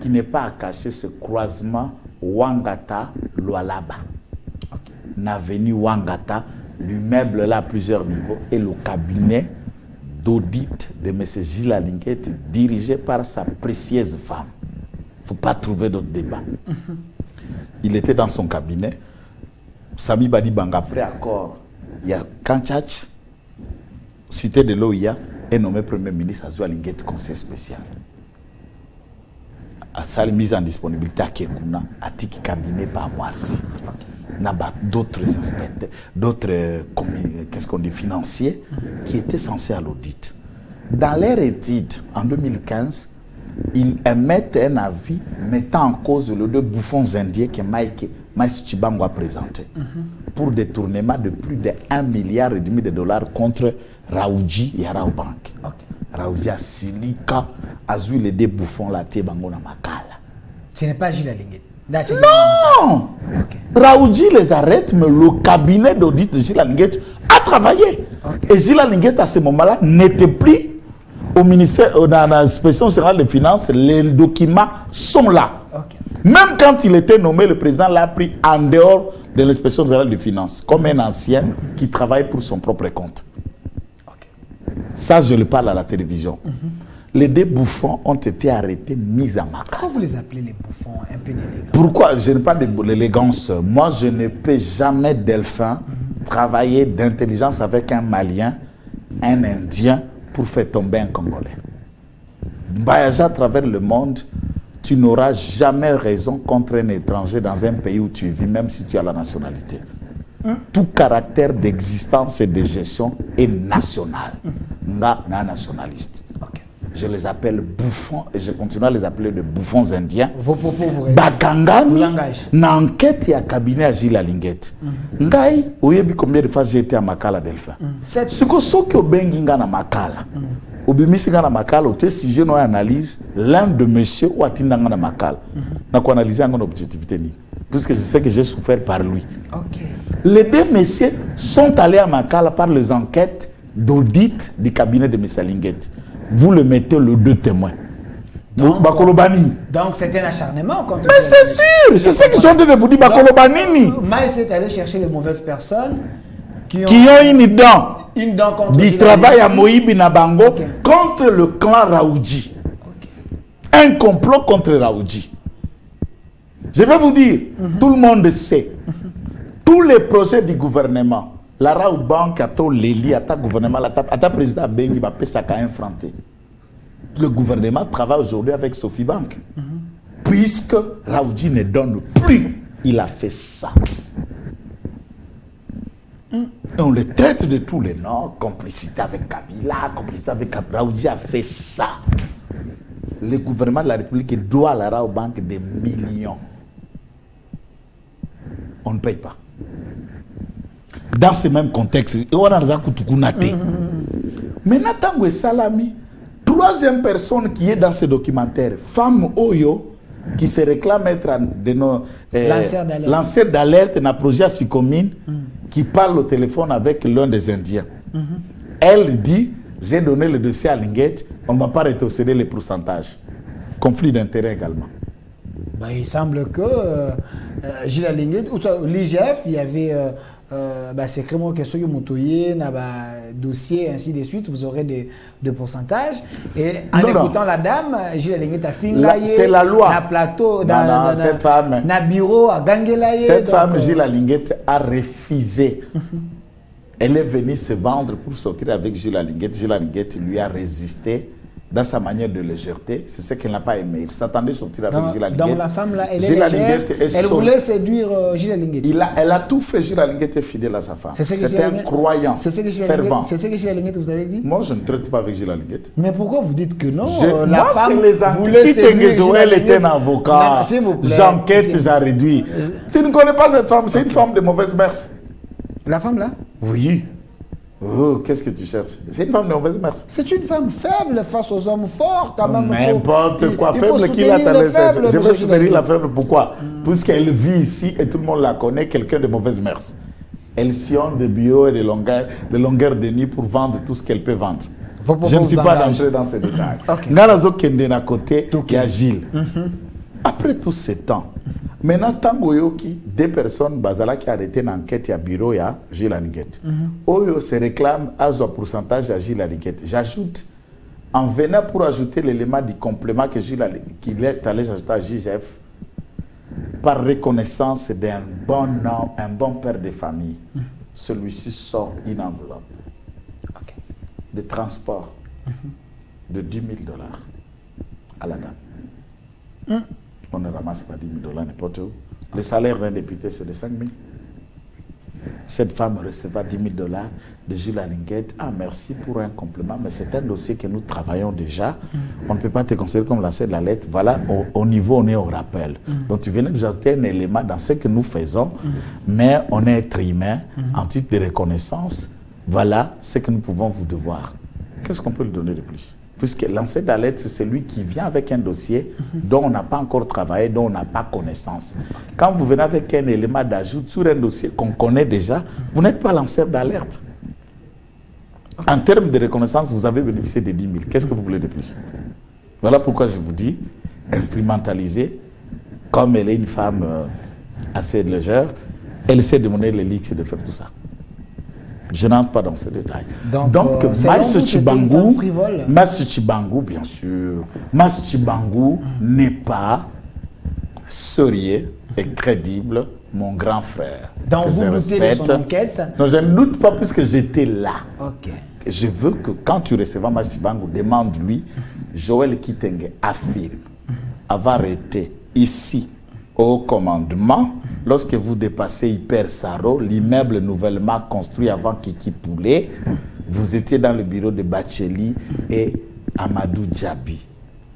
qui n'est pas à cacher ce croisement Wangata-Lualaba. L'avenue Wangata, l'immeuble là à plusieurs niveaux, et le cabinet d'audit de M. Gilles Linguet dirigé par sa précieuse femme. Il ne faut pas trouver d'autres débats. Il était dans son cabinet. Sami Badi Banga, après accord, il y a Kanchach, cité de l'OIA, est nommé Premier ministre Azua Linguet conseil spécial. À sa mise en disponibilité à Kekuna, à Tiki cabinet par Moissi. D'autres inspecteurs, d'autres qu'est-ce qu'on dit, financiers qui étaient censés à l'audit. Dans leur étude, en 2015, ils émettent un avis mettant en cause le deux bouffons indiens que Mike Chibango a présenté pour détournement de plus de 1,5 milliard de dollars contre Raoudji et Arao Bank. Raoudji a silika a joué les deux bouffons là, Tebango na Makala. Ce n'est pas Gilles Linguet. Non! Raoudji les arrête, mais le cabinet d'audit de Gilles Linguet a travaillé. Et Gilles Linguet à ce moment-là n'était plus au ministère, dans l'inspection générale des finances, les documents sont là. Même quand il était nommé, le président l'a pris en dehors de l'inspection générale des finances, comme un ancien qui travaille pour son propre compte. Ça, je le parle à la télévision. Les deux bouffons ont été arrêtés, mis à Maka. Pourquoi vous les appelez les bouffons, un peu d'élégance? Pourquoi? Je n'ai pas d'élégance. Moi, je ne peux jamais, Delphin, travailler d'intelligence avec un Malien, un Indien, pour faire tomber un Congolais. Voyager à travers le monde, tu n'auras jamais raison contre un étranger dans un pays où tu vis, même si tu as la nationalité. Tout caractère d'existence et de gestion est national. Nga na nationaliste. Je les appelle bouffons et je continue à les appeler de bouffons indiens. Vos propos vous Bakangami, na enquête ya cabinet à Gilles Linguet. Ngai, oyebi combien de fois j'ai été à Makala Delphin. Ce que ce que bengi nga na Makala. Obimisi nga na Makala, au si je analyse l'un de monsieur ou atinda nga na Makala. Na ko analyser en objectivité ni. Puisque je sais que j'ai souffert par lui. Les deux messieurs sont allés à Makala par les enquêtes d'audit du cabinet de M. Linguet. Vous le mettez le deux témoins. Donc c'est un acharnement contre. Mais c'est sûr, c'est ce qu'ils sont en train de vous dire. Bakolobanini. Maïs est allé chercher les mauvaises personnes qui ont une dent contre du travail à Moïbi Nabango contre le clan Raoudji. Un complot contre Raoudji. Je vais vous dire, tout le monde sait, tous les projets du gouvernement, la Raoud Bank a tout l'éli, à ta gouvernement, à ta président Bengi, va payer ça qu'à infranter. Le gouvernement travaille aujourd'hui avec Sophie Bank. Puisque Raoudji ne donne plus, il a fait ça. Et on le traite de tous les noms, complicité avec Kabila, complicité avec Kabila. Raoudji a fait ça. Le gouvernement de la République doit à la Raoud Bank des millions. On ne paye pas. Dans ce même contexte, maintenant, Tango Salami, troisième personne qui est dans ce documentaire, femme Oyo, qui se réclame être de nos lanceurs d'alerte dans le projet Sikomine, qui parle au téléphone avec l'un des Indiens. Elle dit, j'ai donné le dossier à Linguet, on ne va pas rétrocéder les pourcentages. Conflit d'intérêt également. Il semble que Gilles Linguet, ou l'IGF, il y avait c'est vraiment que soyez motoyé, dossier, ainsi de suite, vous aurez des pourcentages. Et en écoutant la dame, Gilles Linguet a fini. C'est la loi. Dans plateau, cette femme. Dans bureau, à Gangelaye. Cette femme, Gilles Linguet, a refusé. Elle est venue se vendre pour sortir avec Gilles Linguet. Gilles Linguet lui a résisté dans sa manière de légèreté, c'est ce qu'elle n'a pas aimé. Il s'attendait sortir avec Gilles Alinguet. Donc la femme là, elle est Gilles légère, Alinguet elle voulait séduire Gilles Alinguet. Elle a tout fait. Gilles Alinguet était fidèle à sa femme. C'était un croyant, fervent. C'est ce que Gilles Alinguet vous avez dit? Moi, je ne traite pas avec Gilles Alinguet. Mais pourquoi vous dites que non? La femme voulait séduire Joël était un avocat. J'enquête, j'ai réduit. Tu ne connais pas cette femme, c'est une femme de mauvaise mœurs. La femme là? Oui. Oh, qu'est-ce que tu cherches? C'est une femme de mauvaise mœurs. C'est une femme faible face aux hommes forts, quand même. N'importe quoi. Faible qu'il a ta légèreté. Je vais soutenir la faible. Pourquoi? Puisqu'elle vit ici et tout le monde la connaît, quelqu'un de mauvaise mœurs. Elle sillonne des bureaux et des longueurs de nuit pour vendre tout ce qu'elle peut vendre. Je ne suis pas d'entrer dans ces détails. Nanazo Kende à côté, il y a Gilles. Après tout ce temps, maintenant, tango deux personnes basala qui arrêté l'enquête à bureau ya Gilles Alinguet. Oyo se réclame à un pourcentage à Gilles Alinguet. J'ajoute, en venant pour ajouter l'élément du complément que qu'il est allé ajouter à JF, par reconnaissance d'un bon homme, un bon père de famille, celui-ci sort une enveloppe de transport de $10 000 à la dame. On ne ramasse pas $10 000 n'importe où. Le salaire d'un député, c'est de 5 000. Cette femme recevra $10 000 de Gilles Alinguet. Ah, merci pour un complément, mais c'est un dossier que nous travaillons déjà. On ne peut pas te considérer comme l'ancien de la lettre. Voilà, au niveau, on est au rappel. Donc, tu venais de nous ajouter un élément dans ce que nous faisons, mais on est être humain, en titre de reconnaissance. Voilà ce que nous pouvons vous devoir. Qu'est-ce qu'on peut lui donner de plus? Puisque l'ancêtre d'alerte, c'est celui qui vient avec un dossier dont on n'a pas encore travaillé, dont on n'a pas connaissance. Quand vous venez avec un élément d'ajout sur un dossier qu'on connaît déjà, vous n'êtes pas l'ancêtre d'alerte. En termes de reconnaissance, vous avez bénéficié de 10 000. Qu'est-ce que vous voulez de plus? Voilà pourquoi je vous dis, instrumentaliser, comme elle est une femme assez légère, elle essaie de mener les leaks et de faire tout ça. Je n'entre pas dans ces détails. Donc Maïs Tshibangou, bien sûr, Maïs Tshibangou n'est pas sérieux et crédible, mon grand frère. Donc vous doutez de son enquête? Non, je ne doute pas puisque j'étais là. Je veux que quand tu recevras Maïs Tshibangou, demande-lui, Joël Kitenge affirme avoir été ici au commandement. Lorsque vous dépassez Hyper Saro, l'immeuble nouvellement construit avant Kiki Poulet, vous étiez dans le bureau de Bacheli et Amadou Djabi.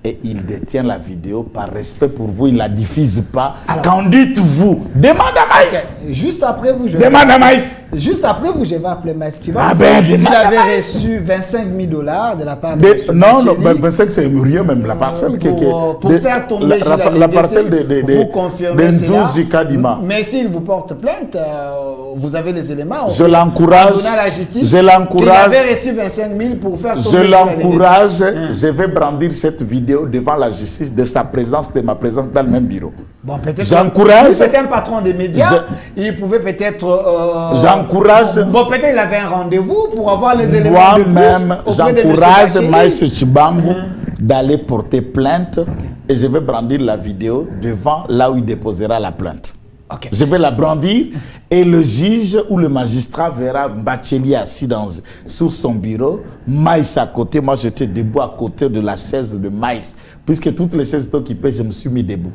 Et il détient la vidéo par respect pour vous, il ne la diffuse pas. Qu'en dites-vous? Demande à Maïs. Juste après vous, je demande à Maïs. Juste après vous, je vais appeler Maïs. Tu vois, il avait reçu 25 000 $ de la part de non, 25 c'est rien même, la parcelle pour faire tomber la parcelle de Kadima. Mais s'il vous porte plainte, vous avez les éléments. Je l'encourage. Je l'encourage. Il avait reçu 25 000 pour faire tomber. Je l'encourage. Je vais brandir cette vidéo devant la justice de sa présence, de ma présence dans le même bureau. Bon, peut-être. J'encourage. C'était un patron des médias. Il pouvait peut-être. J'encourage. Bon, peut-être il avait un rendez-vous pour avoir les éléments. Moi-même, j'encourage Maïs Tshibangou d'aller porter plainte et je vais brandir la vidéo devant là où il déposera la plainte. Je vais la brandir et le juge ou le magistrat verra Bacheli assis sur son bureau, Maïs à côté. Moi, j'étais debout à côté de la chaise de Maïs. Puisque toutes les chaises étaient occupées, je me suis mis debout.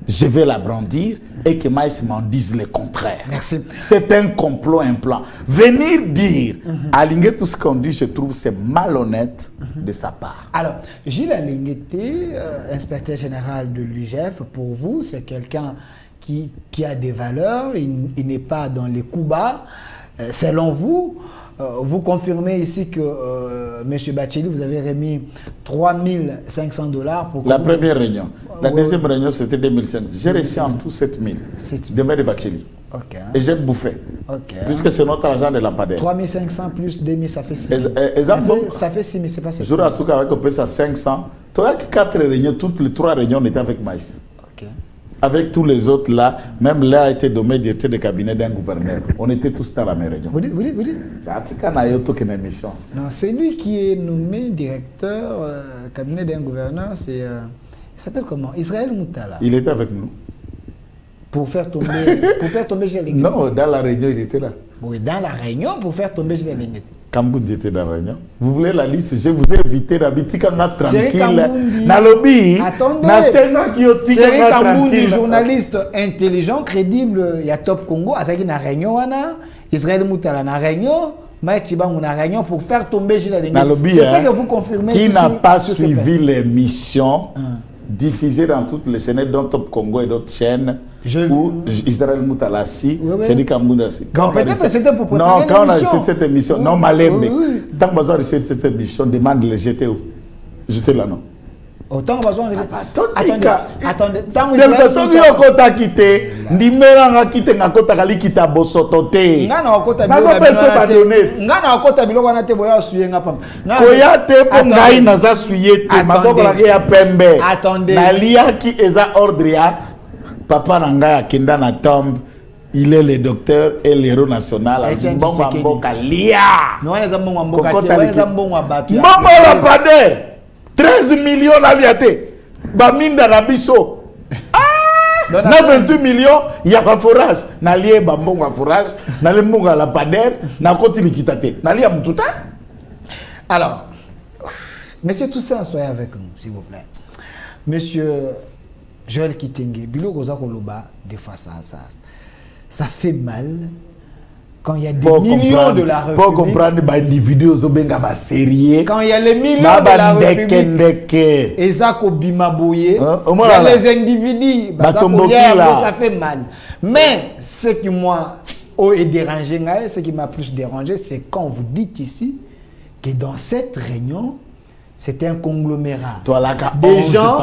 Je vais la brandir et que Maïs m'en dise le contraire. Merci. C'est un complot, un plan. Venir dire, aligner tout ce qu'on dit, je trouve c'est malhonnête de sa part. Alors, Gilles Alingueté, inspecteur général de l'UGF, pour vous, c'est quelqu'un qui a des valeurs, il n'est pas dans les coups bas. Selon vous, vous confirmez ici que M. Bacheli, vous avez remis 3 500 $ pour... La première réunion. La deuxième réunion, c'était 2500. J'ai reçu en tout 7 000 de M. Bacheli. Et j'ai bouffé. Puisque c'est notre argent de lampadaire. 3 500 plus 2 000, ça fait 6 000. Ça fait 6 000, c'est pas 7 000. Jour à Souka, avec on peut ça 500. Tu vois que 4 réunions, toutes les 3 réunions, on était avec Maïs. Avec tous les autres là, même là a été nommé directeur de cabinet d'un gouverneur. On était tous dans la même région. Vous dites non, c'est lui qui est nommé directeur cabinet d'un gouverneur. C'est il s'appelle comment? Israël Moutala. Il était avec nous. pour faire tomber Gilles Linguet. Non, dans la réunion, il était là. Oui, dans la réunion pour faire tomber Gilles Linguet. Kambundi était dans la réunion. Vous voulez la liste? Je vous ai invité à Bitikanga tranquille. Na lobby. Attendez. Thierry Kambundi, journaliste intelligent, crédible, il y a Top Congo, Azaki na réunion wana, Israël Moutala na réunion, Mike Chibangu na réunion pour faire tomber Gilles Linguet. C'est ce que vous confirmez. Qui n'a pas suivi l'émission diffusée dans toutes les chaînes, dont Top Congo et d'autres chaînes, où Israël Moutalassi, c'est dit Kamboundassi. Peut-être que c'était pour préparer l'émission. Non, quand on a l'émission. laissé cette émission, non, Malembe, tant que vous avez laissé cette émission, demande le jeter où? J'étais là, non? Autant besoin de... Attendez. De toute façon, il y a un quitté. Ndimera nga quitté nga kota kali kita bosotote. Ngana okota bilo na bino. Ngana okota bilo wana te boya suye nga pam. Koya te po ngai naza suye te. Makoko la ya pembe. Attendez. Nalia ki eza ordre ya papa na ngai akenda na tombe. Il est le docteur et l'héros national. Mbongo mboka lia. No wana za mbongo mboka te, wana za mbongo batu. Mbongo la pader. 13 millions na liate. Baminda na biso. 28 millions, il y a un forage. Na lié bambongo à forage, na le mbongo à la pader, na koti likitate. Na lié mtuta. Alors, monsieur Toussaint, soyez avec nous, s'il vous plaît. Monsieur Joël Kitenge, Bilo Goza Koloba, des fois ça fait mal. Quand il y a des millions de la République... Pour comprendre les individus sérieux. Quand il y a les millions de la République... Et ça, il y a les individus... Ça fait mal. Mais ce qui m'a dérangé, ce qui m'a plus dérangé, c'est quand vous dites ici que dans cette réunion, c'était un conglomérat. Des gens...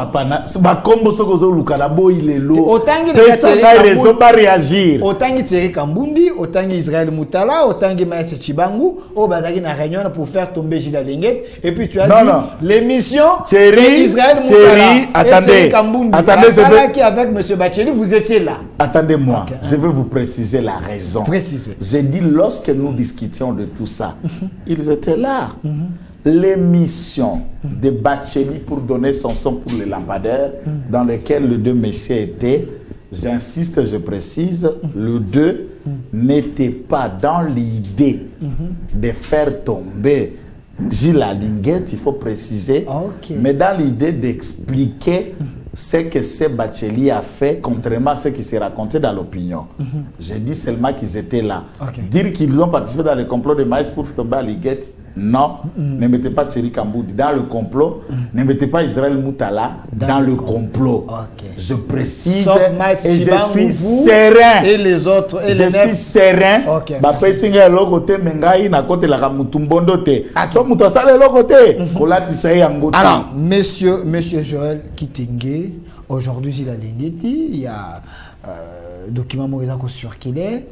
réagir. Autant que Thierry Kambundi, autant que Israël Moutala, autant que Maïs Chibangu, au Bazaki na réunion pour faire tomber Gilles Linguet. Et puis tu as dit l'émission Israël Moutala et Thierry Kambundi. Attendez, qui avec M. Bacheli, vous étiez là. Attendez-moi, je vais vous préciser la raison. Précisez. J'ai dit lorsque nous discutions de tout ça, ils étaient là. L'émission de Bacheli pour donner son son pour les lampadaires, dans lequel les deux messieurs étaient, j'insiste, je précise, le deux n'était pas dans l'idée de faire tomber Gilles Linguet, il faut préciser, mais dans l'idée d'expliquer ce que ce Bacheli a fait, contrairement à ce qui s'est raconté dans l'opinion. J'ai dit seulement qu'ils étaient là. Dire qu'ils ont participé dans le complot de Maïs pour tomber à Linguet, non, ne mettez pas Thierry Kamboudi dans le complot, ne mettez pas Israël Moutala dans le complot. Je précise, sauf et je suis serein. Et les autres, et je suis serein. Alors, monsieur Joël Kitenge, aujourd'hui il a l'idée, il y a document Morizako circulé,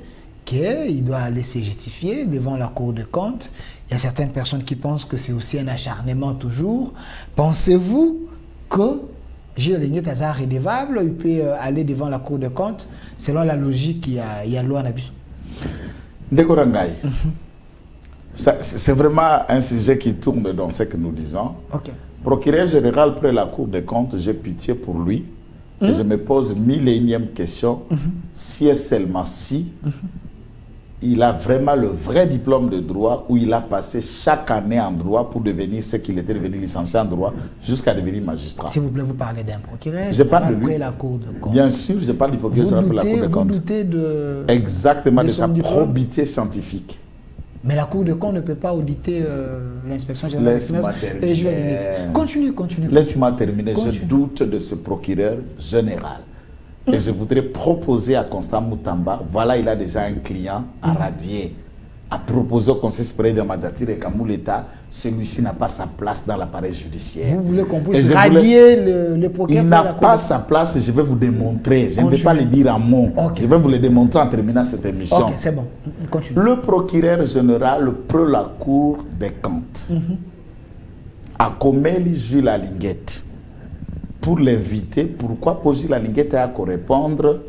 qu'il doit aller se justifier devant la Cour des comptes. Il y a certaines personnes qui pensent que c'est aussi un acharnement toujours. Pensez-vous que Gilles Linguet est rédévable, il peut aller devant la Cour des comptes selon la logique il y a loi en abus? C'est vraiment un sujet qui tourne dans ce que nous disons. Procureur général près la Cour des comptes, j'ai pitié pour lui. Et je me pose 1001e question. Si et seulement si il a vraiment le vrai diplôme de droit où il a passé chaque année en droit pour devenir ce qu'il était devenu licencié en droit jusqu'à devenir magistrat. S'il vous plaît, vous parlez d'un procureur. Je parle de lui. La Cour de compte. Bien sûr, je parle du procureur général pour la Cour des comptes. Vous doutez de... Exactement, de sa probité scientifique. Mais la Cour de compte ne peut pas auditer l'inspection générale. Laisse-moi terminer. Continue. Laisse-moi terminer. Je doute de ce procureur général. Et je voudrais proposer à Constant Moutamba, voilà, il a déjà un client à radier, à proposer au Conseil supérieur de Madjatire et Kamou l'État, celui-ci n'a pas sa place dans l'appareil judiciaire. Vous voulez qu'on puisse radier le procureur? Il n'a pas sa place, je vais vous démontrer. Je ne vais pas le dire en mots. Je vais vous le démontrer en terminant cette émission. Ok, c'est bon. Continue. Le procureur général pour la Cour des comptes a commis Gilles Linguet. Pour l'inviter, pourquoi poser la Linguette à répondre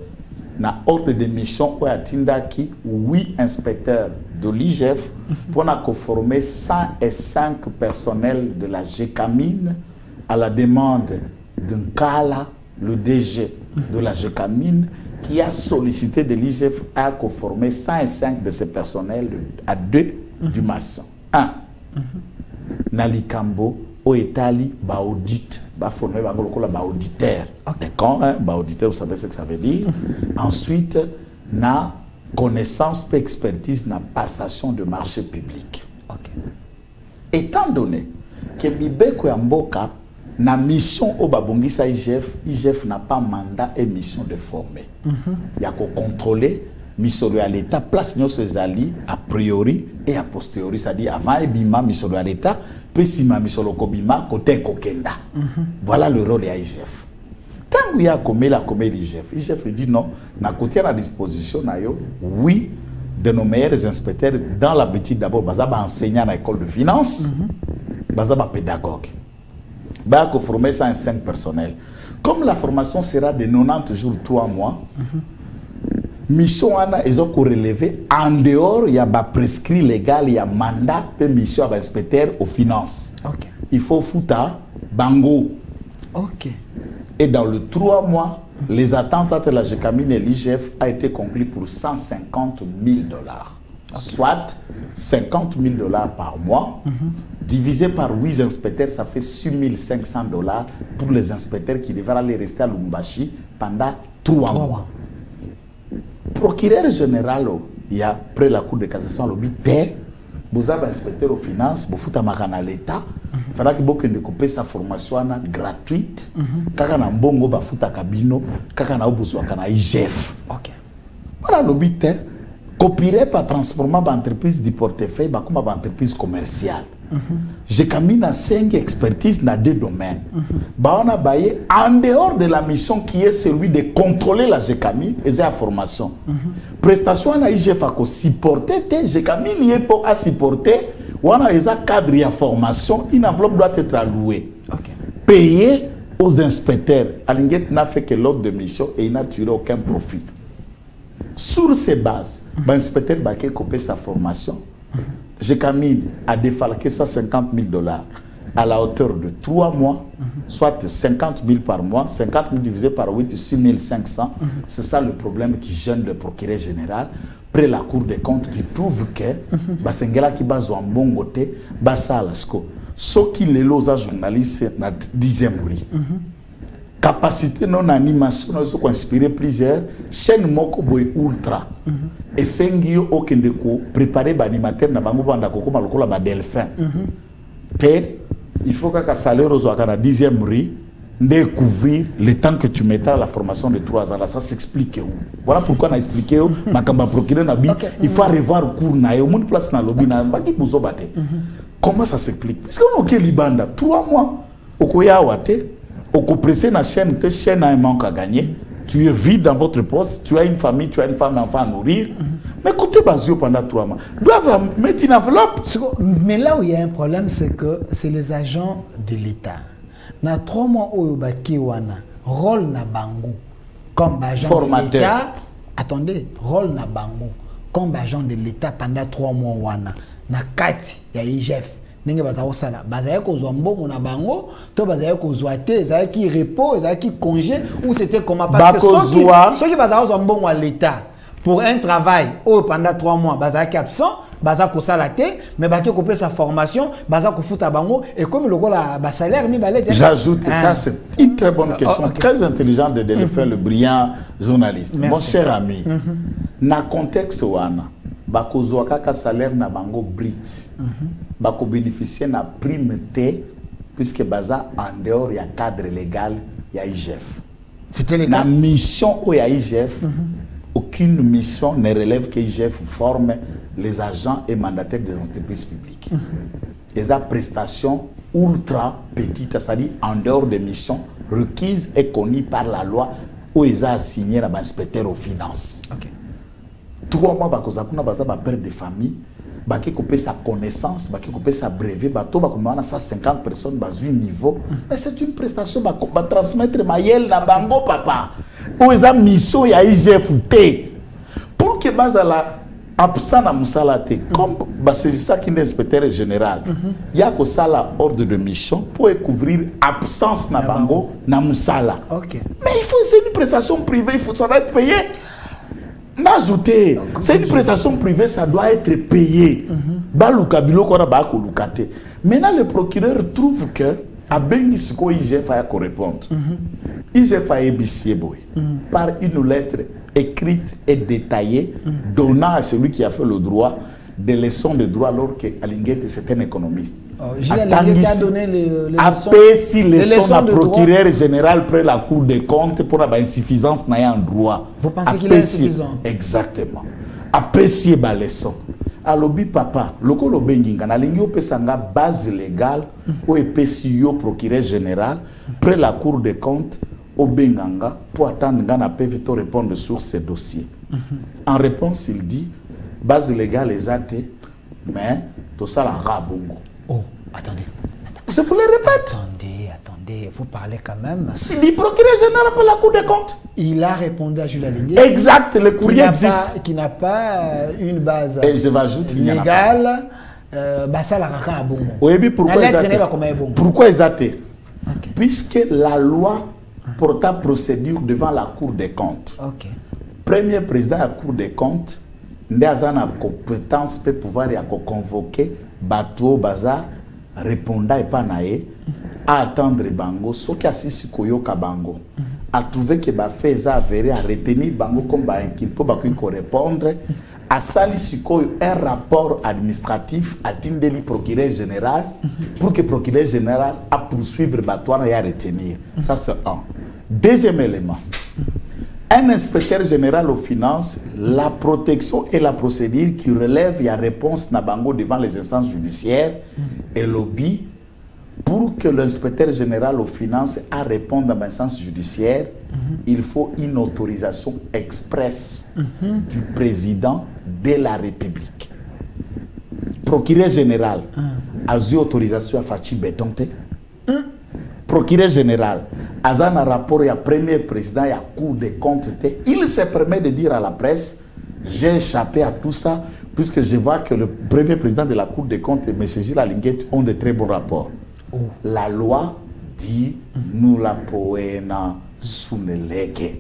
na ordre de mission où Tindaki 8 inspecteurs de l'IGF pour former 105 personnels de la GECAMINE à la demande d'un Kala, le DG de la GECAMINE, qui a sollicité de l'IGF à conformer 105 de ses personnels à 2 du maçon. 1. Nalikambo, au Italie, audit, formé auditeur. D'accord, auditeur, vous savez ce que ça veut dire. Ensuite, na connaissance et expertise na passation de marché public. Étant donné que Mibeko Yamboka na mission au Babongisa IGF n'a pas mandat et mission de former. Il y a qu'à contrôler mission de l'État, place nos alliés a priori et a posteriori, c'est-à-dire avant Ebima, mission de l'État, puis si ma mission de Kobima, côté Kokenda. Voilà le rôle de l'IGF. Quand il y a comme l'IGF, l'IGF dit non, na côté à la disposition, oui, de nos meilleurs inspecteurs, dans l'habitude d'abord, bazaba enseignant à l'école de finance, bazaba pédagogue. Bah, former 105 personnels. Comme la formation sera de 90 jours, 3 mois, mission ana ils ont relevé en dehors, il y a un prescrit légal, il y a mandat de mission à inspecteur aux finances. Il faut foutre bango. Et dans le 3 mois, les attentes entre la GECAMIN et l'IGF a été conclues pour 150 000 $. Soit 50 000 $ par mois, divisé par 8 inspecteurs, ça fait 6 500 $ pour les inspecteurs qui devaient aller rester à Lubumbashi pendant 3 mois. Procureur général, il y a après la Cour de cassation, vous avez inspecteur aux finances, vous faites à l'État, il faudra que vous couper sa formation gratuite, quand on a un bon go, vous faites à Cabino, quand on a besoin de IGF. Voilà le but. Copier par transformer l'entreprise du portefeuille comme une entreprise commerciale. J'ai camine à 5 expertises dans 2 domaines. On a baillé en dehors de la mission qui est celui de contrôler la GECAMIN et la formation. Prestation à IGF à supporter, GECAMIN n'y est pas à supporter, on a un cadre de formation, une enveloppe doit être allouée. Payer aux inspecteurs. Alinguet n'a fait que l'ordre de mission et il n'a tiré aucun profit. Sur ces bases, l'inspecteur Baké copé sa formation. GECAMIN a défalqué 150 000 $ à la hauteur de 3 mois, soit 50 000 par mois, 50 000 divisé par 8, 6 500. C'est ça le problème qui gêne le procureur général. Après la Cour des comptes qui trouve que Basengela qui base en bon côté, Basa Alasko. Ce qui les losa journalistes na 10e bruit. Capacité non animation, nous avons inspiré plusieurs chaînes moko boy ultra. Et sengio okende ko préparer l'animateur na bango banda ko comme lokola ba delphin. Il faut que salaire aux à la 10e rue découvrir le temps que tu mettras à la formation de 3 ans. Là, ça s'explique où. Voilà pourquoi on a expliqué où. Il faut revoir le cours na au monde place na lobby na baki buzo bate. Comment ça s'explique? Parce qu'on a ok libanda 3 mois okoya wate. Au compressé na chaîne, tes chaînes a un manque à gagner. Tu es vide dans votre poste, tu as une famille, tu as une femme, un enfant à nourrir. Mais écoutez, Bazio pendant 3 mois, doivent mettre une enveloppe. Mais là où il y a un problème, c'est que c'est les agents de l'État. Dans 3 mois où il y a rôle na bango comme agent de l'État. Attendez, rôle na bango comme agent de l'État pendant 3 mois wana. Na kati ya IGF. Nenge baza osala baza kozwa mbongo na bango to baza kozwa te za ki repos za ki congé ou c'était comment parce que ceux qui baza kozwa mbongo à l'état pour un travail pendant 3 mois baza ki absent baza kosala te mais ba ki couper sa formation baza ko futa bango et comme le la ba salaire mi balé. J'ajoute ça c'est une très bonne question très intelligente de faire le brillant journaliste. Mon cher ami na contexte wana bakozwa kaka salaire na bango brit bako bénéficier na prime T puisque baza en dehors il y a cadre légal il y a IGF. C'était légal. La mission où il y a IGF aucune mission ne relève que IGF forme les agents et mandataires des entreprises publiques. Les prestations ultra petites, c'est-à-dire en dehors des missions requises et connues par la loi où ils ont assigné l'inspecteur aux finances. 3 mois bakozakuna baza ba père de famille baki couper sa connaissance baki couper sa brevet bato bakomana 150 personnes bazu niveau mais c'est une prestation ba transmettre mayel na bango papa où ils ont mission ya IGF pour que bazala absent na musala te comme basezisa qui est inspecteur général il y a que ça la ordre de mission pour couvrir absence na bango na musala. OK. Mais il faut c'est une prestation privée, il faut ça doit être payé. N'ajouter, c'est une prestation privée, ça doit être payé. Baluka biloko na ba ko lukate. Maintenant le procureur trouve que a bengi siko IGF a ko répondre. IGF a ébissé boy par une lettre écrite et détaillée donnant à celui qui a fait le droit des leçons de droit alors que Alinguet c'était un économiste. Gilles Alinguet a donné les leçons. Si les leçons de procureur général près la Cour des comptes pour la insuffisance n'a en droit. Vous pensez qu'il est insuffisant? Exactement. Apprécier la leçon. Alobi papa, loko lo benginga na lingi opesanga base légale ou epesi yo procureur général près la Cour des comptes au benganga pour attendre ngana peut vite répondre sur ces dossiers. En réponse, il dit base légale exacte mais tout ça la rabongo. Oh, attendez. Je vous le répète. Attendez, vous parlez quand même. Si le procureur général pour la Cour des comptes. Il a répondu à Jules Alinguet. Exact, le courrier existe. Qui n'a pas une base légale. Ça la raka à bongo. Oui, pourquoi exact? Puisque la loi porta procédure devant la Cour des comptes. OK. Premier président de la Cour des comptes, n'a compétence pour pouvoir convoquer bateau bazar répondant et pas naé à attendre bango ce qui assiste koyoka bango a trouvé que ba fait avéré à retenir bango comme ba inquiété pour qu'on répondre à sali sikoyo un rapport administratif à tindeli procureur général pour que procureur général a poursuivre batoire et à retenir. Ça c'est un. Deuxième élément, un inspecteur général aux finances, la protection et la procédure qui relève la réponse Nabango devant les instances judiciaires et lobby pour que l'inspecteur général aux finances a répondu à l'instance judiciaire, il faut une autorisation expresse du président de la République. Procureur général a eu autorisation à Fachi Betonte. Procureur général, à un rapport à premier président et à Cour des comptes, il se permet de dire à la presse, j'ai échappé à tout ça, puisque je vois que le premier président de la Cour des comptes et M. Gilles Alinguet ont de très bons rapports. La loi dit, nous la poena sous le legue.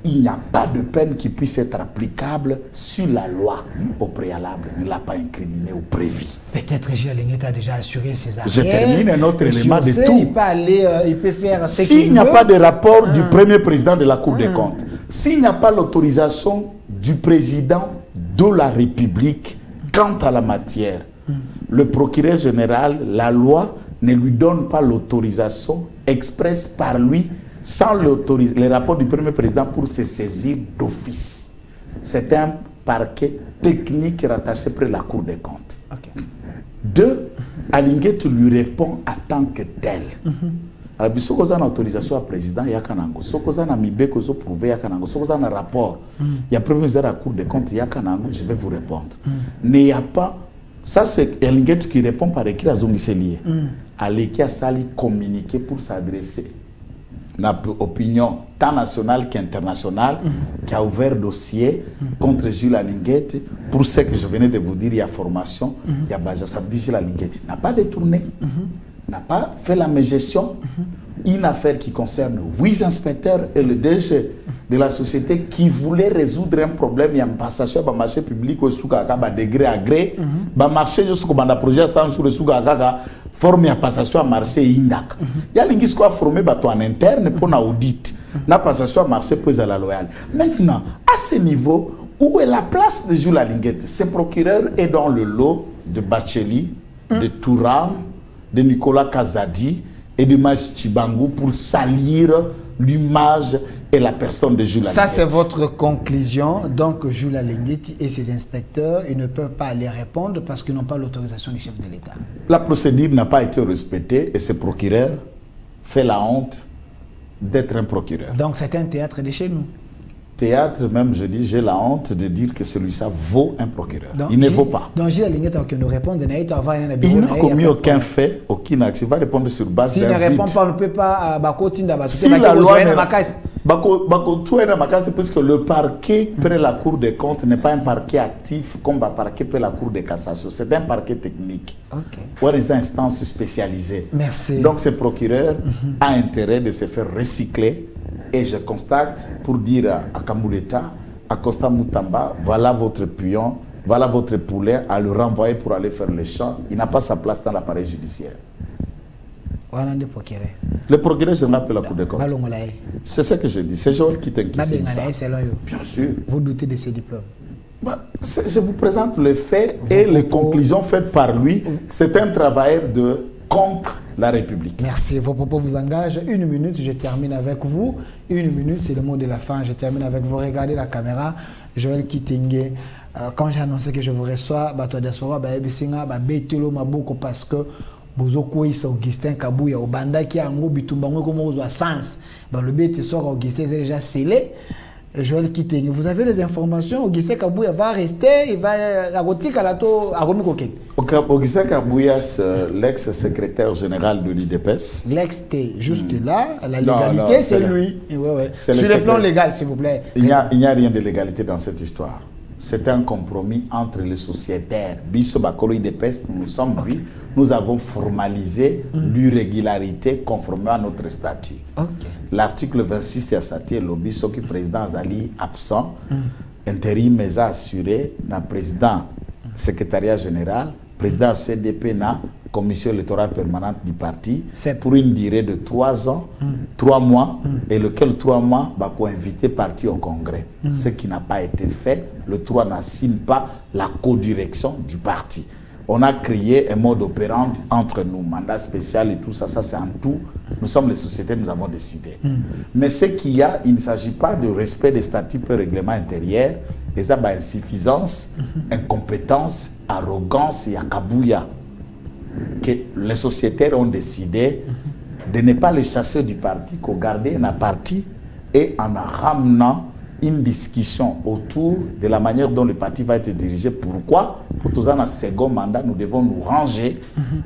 Il n'y a pas de peine qui puisse être applicable sur la loi au préalable. Il ne l'a pas incriminé ou prévu. Peut-être Gilles Alinguet a déjà assuré ses arrières. Je termine un autre élément de tout. Il peut aller, il peut faire ce qu'il veut. S'il n'y a pas de rapport du premier président de la Cour des comptes, s'il n'y a pas l'autorisation du président de la République quant à la matière, le procureur général, la loi ne lui donne pas l'autorisation expresse par lui sans le rapport du premier président pour se saisir d'office. C'est un parquet technique rattaché près de la Cour des comptes. Deux, Alinguet lui répond en tant que tel. Alors, si vous avez une autorisation au président, il y a Kanango. Si vous avez un mibeko, vous prouvé, il y a Kanango. Si vous avez un rapport, il y a premier ministre de la Cour des comptes, il y a Kanango, je vais vous répondre. Il n'y a pas. Ça, c'est Alinguet qui répond par écrit à Zongiselier. Aleki a sali communiqué pour s'adresser à l'opinion tant nationale qu'internationale qui a ouvert dossier contre Gilles Alinguet pour ce que je venais de vous dire, il y a formation, il y a Baja Sabdi. Gilles Alinguet n'a pas détourné, n'a pas fait la mégestion. Une affaire qui concerne 8 inspecteurs et le DG de la société qui voulait résoudre un problème. Il y a une passation dans le marché public au Soukaka, degré à gré. Le marché, il y a un projet 100 jours de Soukaka, formé à passation à marché Indak. Il y a des gens qui formé en interne pour l'audit. La passation à marché pour la loyale. Maintenant, à ce niveau, où est la place de Jules Alinguet? Ce procureur est dans le lot de Bacheli, de Touram, de Nicolas Kazadi et de Maïs Chibangu pour salir l'image et la personne de Jules Alinguet. Ça, c'est votre conclusion. Donc, Jules Alinguet et ses inspecteurs, ils ne peuvent pas aller répondre parce qu'ils n'ont pas l'autorisation du chef de l'État. La procédure n'a pas été respectée et ce procureur fait la honte d'être un procureur. Donc, c'est un théâtre de chez nous. Théâtre, même, je dis, j'ai la honte de dire que celui-là vaut un procureur. Donc, il ne vaut pas. Donc, Gilles Alinguet, aucun nous répondre. Il n'a commis aucun fait, aucaucune action. Il va répondre sur base d'un vide. S'il ne répond pas, on ne peut pas. Si la loi Puisque le parquet près la Cour des comptes n'est pas un parquet actif comme le parquet près la Cour de cassation. C'est un parquet technique. Ou des instances spécialisées. Merci. Donc ce procureur a intérêt de se faire recycler. Et je constate, pour dire à Kambouleta, à Costa Moutamba, voilà votre pion, voilà votre poulet, à le renvoyer pour aller faire le champ. Il n'a pas sa place dans l'appareil judiciaire. Le procureur général de la Cour des comptes. C'est ce que je dis. C'est Joël qui t'inquiète. Bien sûr. Vous doutez de ses diplômes? Je vous présente les faits et les conclusions faites par lui. C'est un travailleur contre la République. Merci. Vos propos vous engagent. 1 minute, je termine avec vous. 1 minute, c'est le mot de la fin. Je termine avec vous. Regardez la caméra. Joël Kitenge. Quand j'ai annoncé que je vous reçois, parce que Bozoko is Augustin Kabouya au banda qui a un gros bitumbango comme au sens. Le bête sort Augustin c'est déjà scellé. Joël Kitenge, vous avez les informations? Augustin Kabouya va rester, il va à Rotikalato à Romikoken. Augustin Kabouya, l'ex-secrétaire général de l'IDPS. L'ex-T, juste là, la légalité c'est lui. Sur le plan légal, s'il vous plaît. Il n'y a rien de légalité dans cette histoire. C'est un compromis entre les sociétaires. Biso Bakolo IDPS, nous sommes vus, nous avons formalisé l'irrégularité conformément à notre statut. L'article 26 est statut le Biso qui président Zali absent, intérim mais assuré, na président secrétariat général, président CDP na commission électorale permanente du parti, pour une durée de 3 ans, 3 mois, et lequel 3 mois va inviter parti au congrès. Ce qui n'a pas été fait, le 3 n'assigne pas la co-direction du parti. On a créé un mode opérant entre nous, mandat spécial et tout ça, ça c'est en tout. Nous sommes les sociétés, nous avons décidé. Mais ce qu'il y a, il ne s'agit pas de respect des statuts et règlements intérieurs, et ça, insuffisance, incompétence, arrogance et akabouya. Que les sociétaires ont décidé de ne pas les chasser du parti, qu'on garder un parti et en ramenant une discussion autour de la manière dont le parti va être dirigé. Pourquoi? Pour tous un second mandat, nous devons nous ranger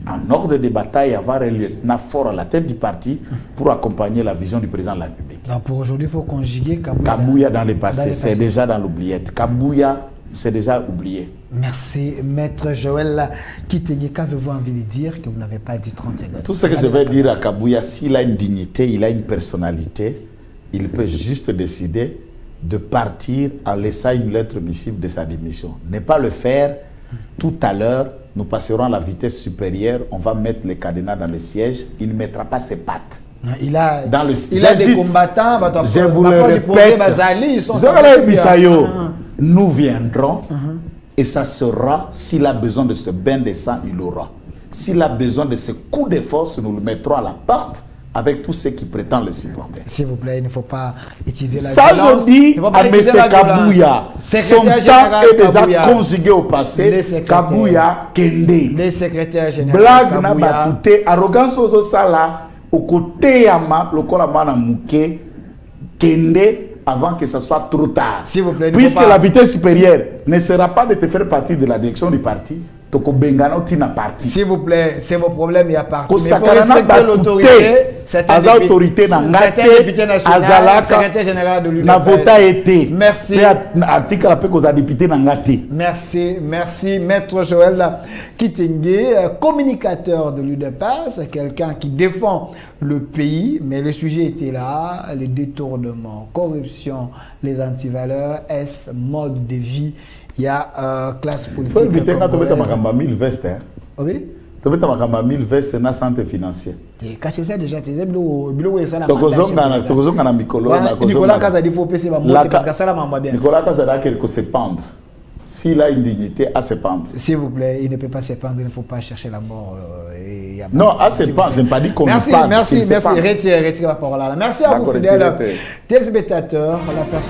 en ordre de bataille et avoir un lieutenant fort à la tête du parti pour accompagner la vision du président de la République. Donc pour aujourd'hui, il faut conjuguer Kabouya dans le passé. C'est déjà dans l'oubliette. Kabouya, c'est déjà oublié. Merci, Maître Joël Kitenge. Qu'avez-vous envie de dire que vous n'avez pas dit 30 secondes? Tout ce que je vais dire à Kabouya, s'il a une dignité, il a une personnalité, il peut juste décider de partir en laissant une lettre missive de sa démission. Ne pas le faire, tout à l'heure, nous passerons à la vitesse supérieure, on va mettre les cadenas dans le siège, il ne mettra pas ses pattes. Il a des combattants, je vous le répète, nous viendrons et ça sera, s'il a besoin de ce bain de sang, il l'aura. S'il a besoin de ce coup de force, nous le mettrons à la porte avec tous ceux qui prétendent le supporter. S'il vous plaît, il ne faut pas utiliser la violence. Ça, je dis à M. Kabouya, son temps est déjà conjugué au passé. Kabouya Kende. Les secrétaires généraux. Blague na batute, arrogance aux sala, au côté yama, le kolamana mouke, Kende, avant que ce soit trop tard. S'il vous plaît, puisque la vitesse supérieure ne sera pas de te faire partie de la direction du parti. S'il vous plaît, c'est vos problèmes, il y a parti. Mais il faut respecter l'autorité. Certains députés nationaux, secrétaire général de l'UDPS. Merci. Merci, merci, Maître Joël Kitenge, communicateur de l'UDPS, quelqu'un qui défend le pays, mais le sujet était là, les détournements, corruption, les antivaleurs, est-ce mode de vie? Il y a classe politique. Il faut éviter quand tu as 1000 vestes. Oui. Tu as 1000 vestes dans le centre financier. Tu as caché ça déjà. Tu as ça. Nicolas Kazadi, il faut payer parce que ça va bien. Nicolas Kazadi, il faut se pendre. S'il a une dignité, à se pendre. S'il vous plaît, il ne peut pas se pendre, il ne faut pas chercher la mort. Non, à se pendre, je n'ai pas dit qu'on ne parle. Merci, retirez la parole là. Merci à vous, fidèles téléspectateurs. La personne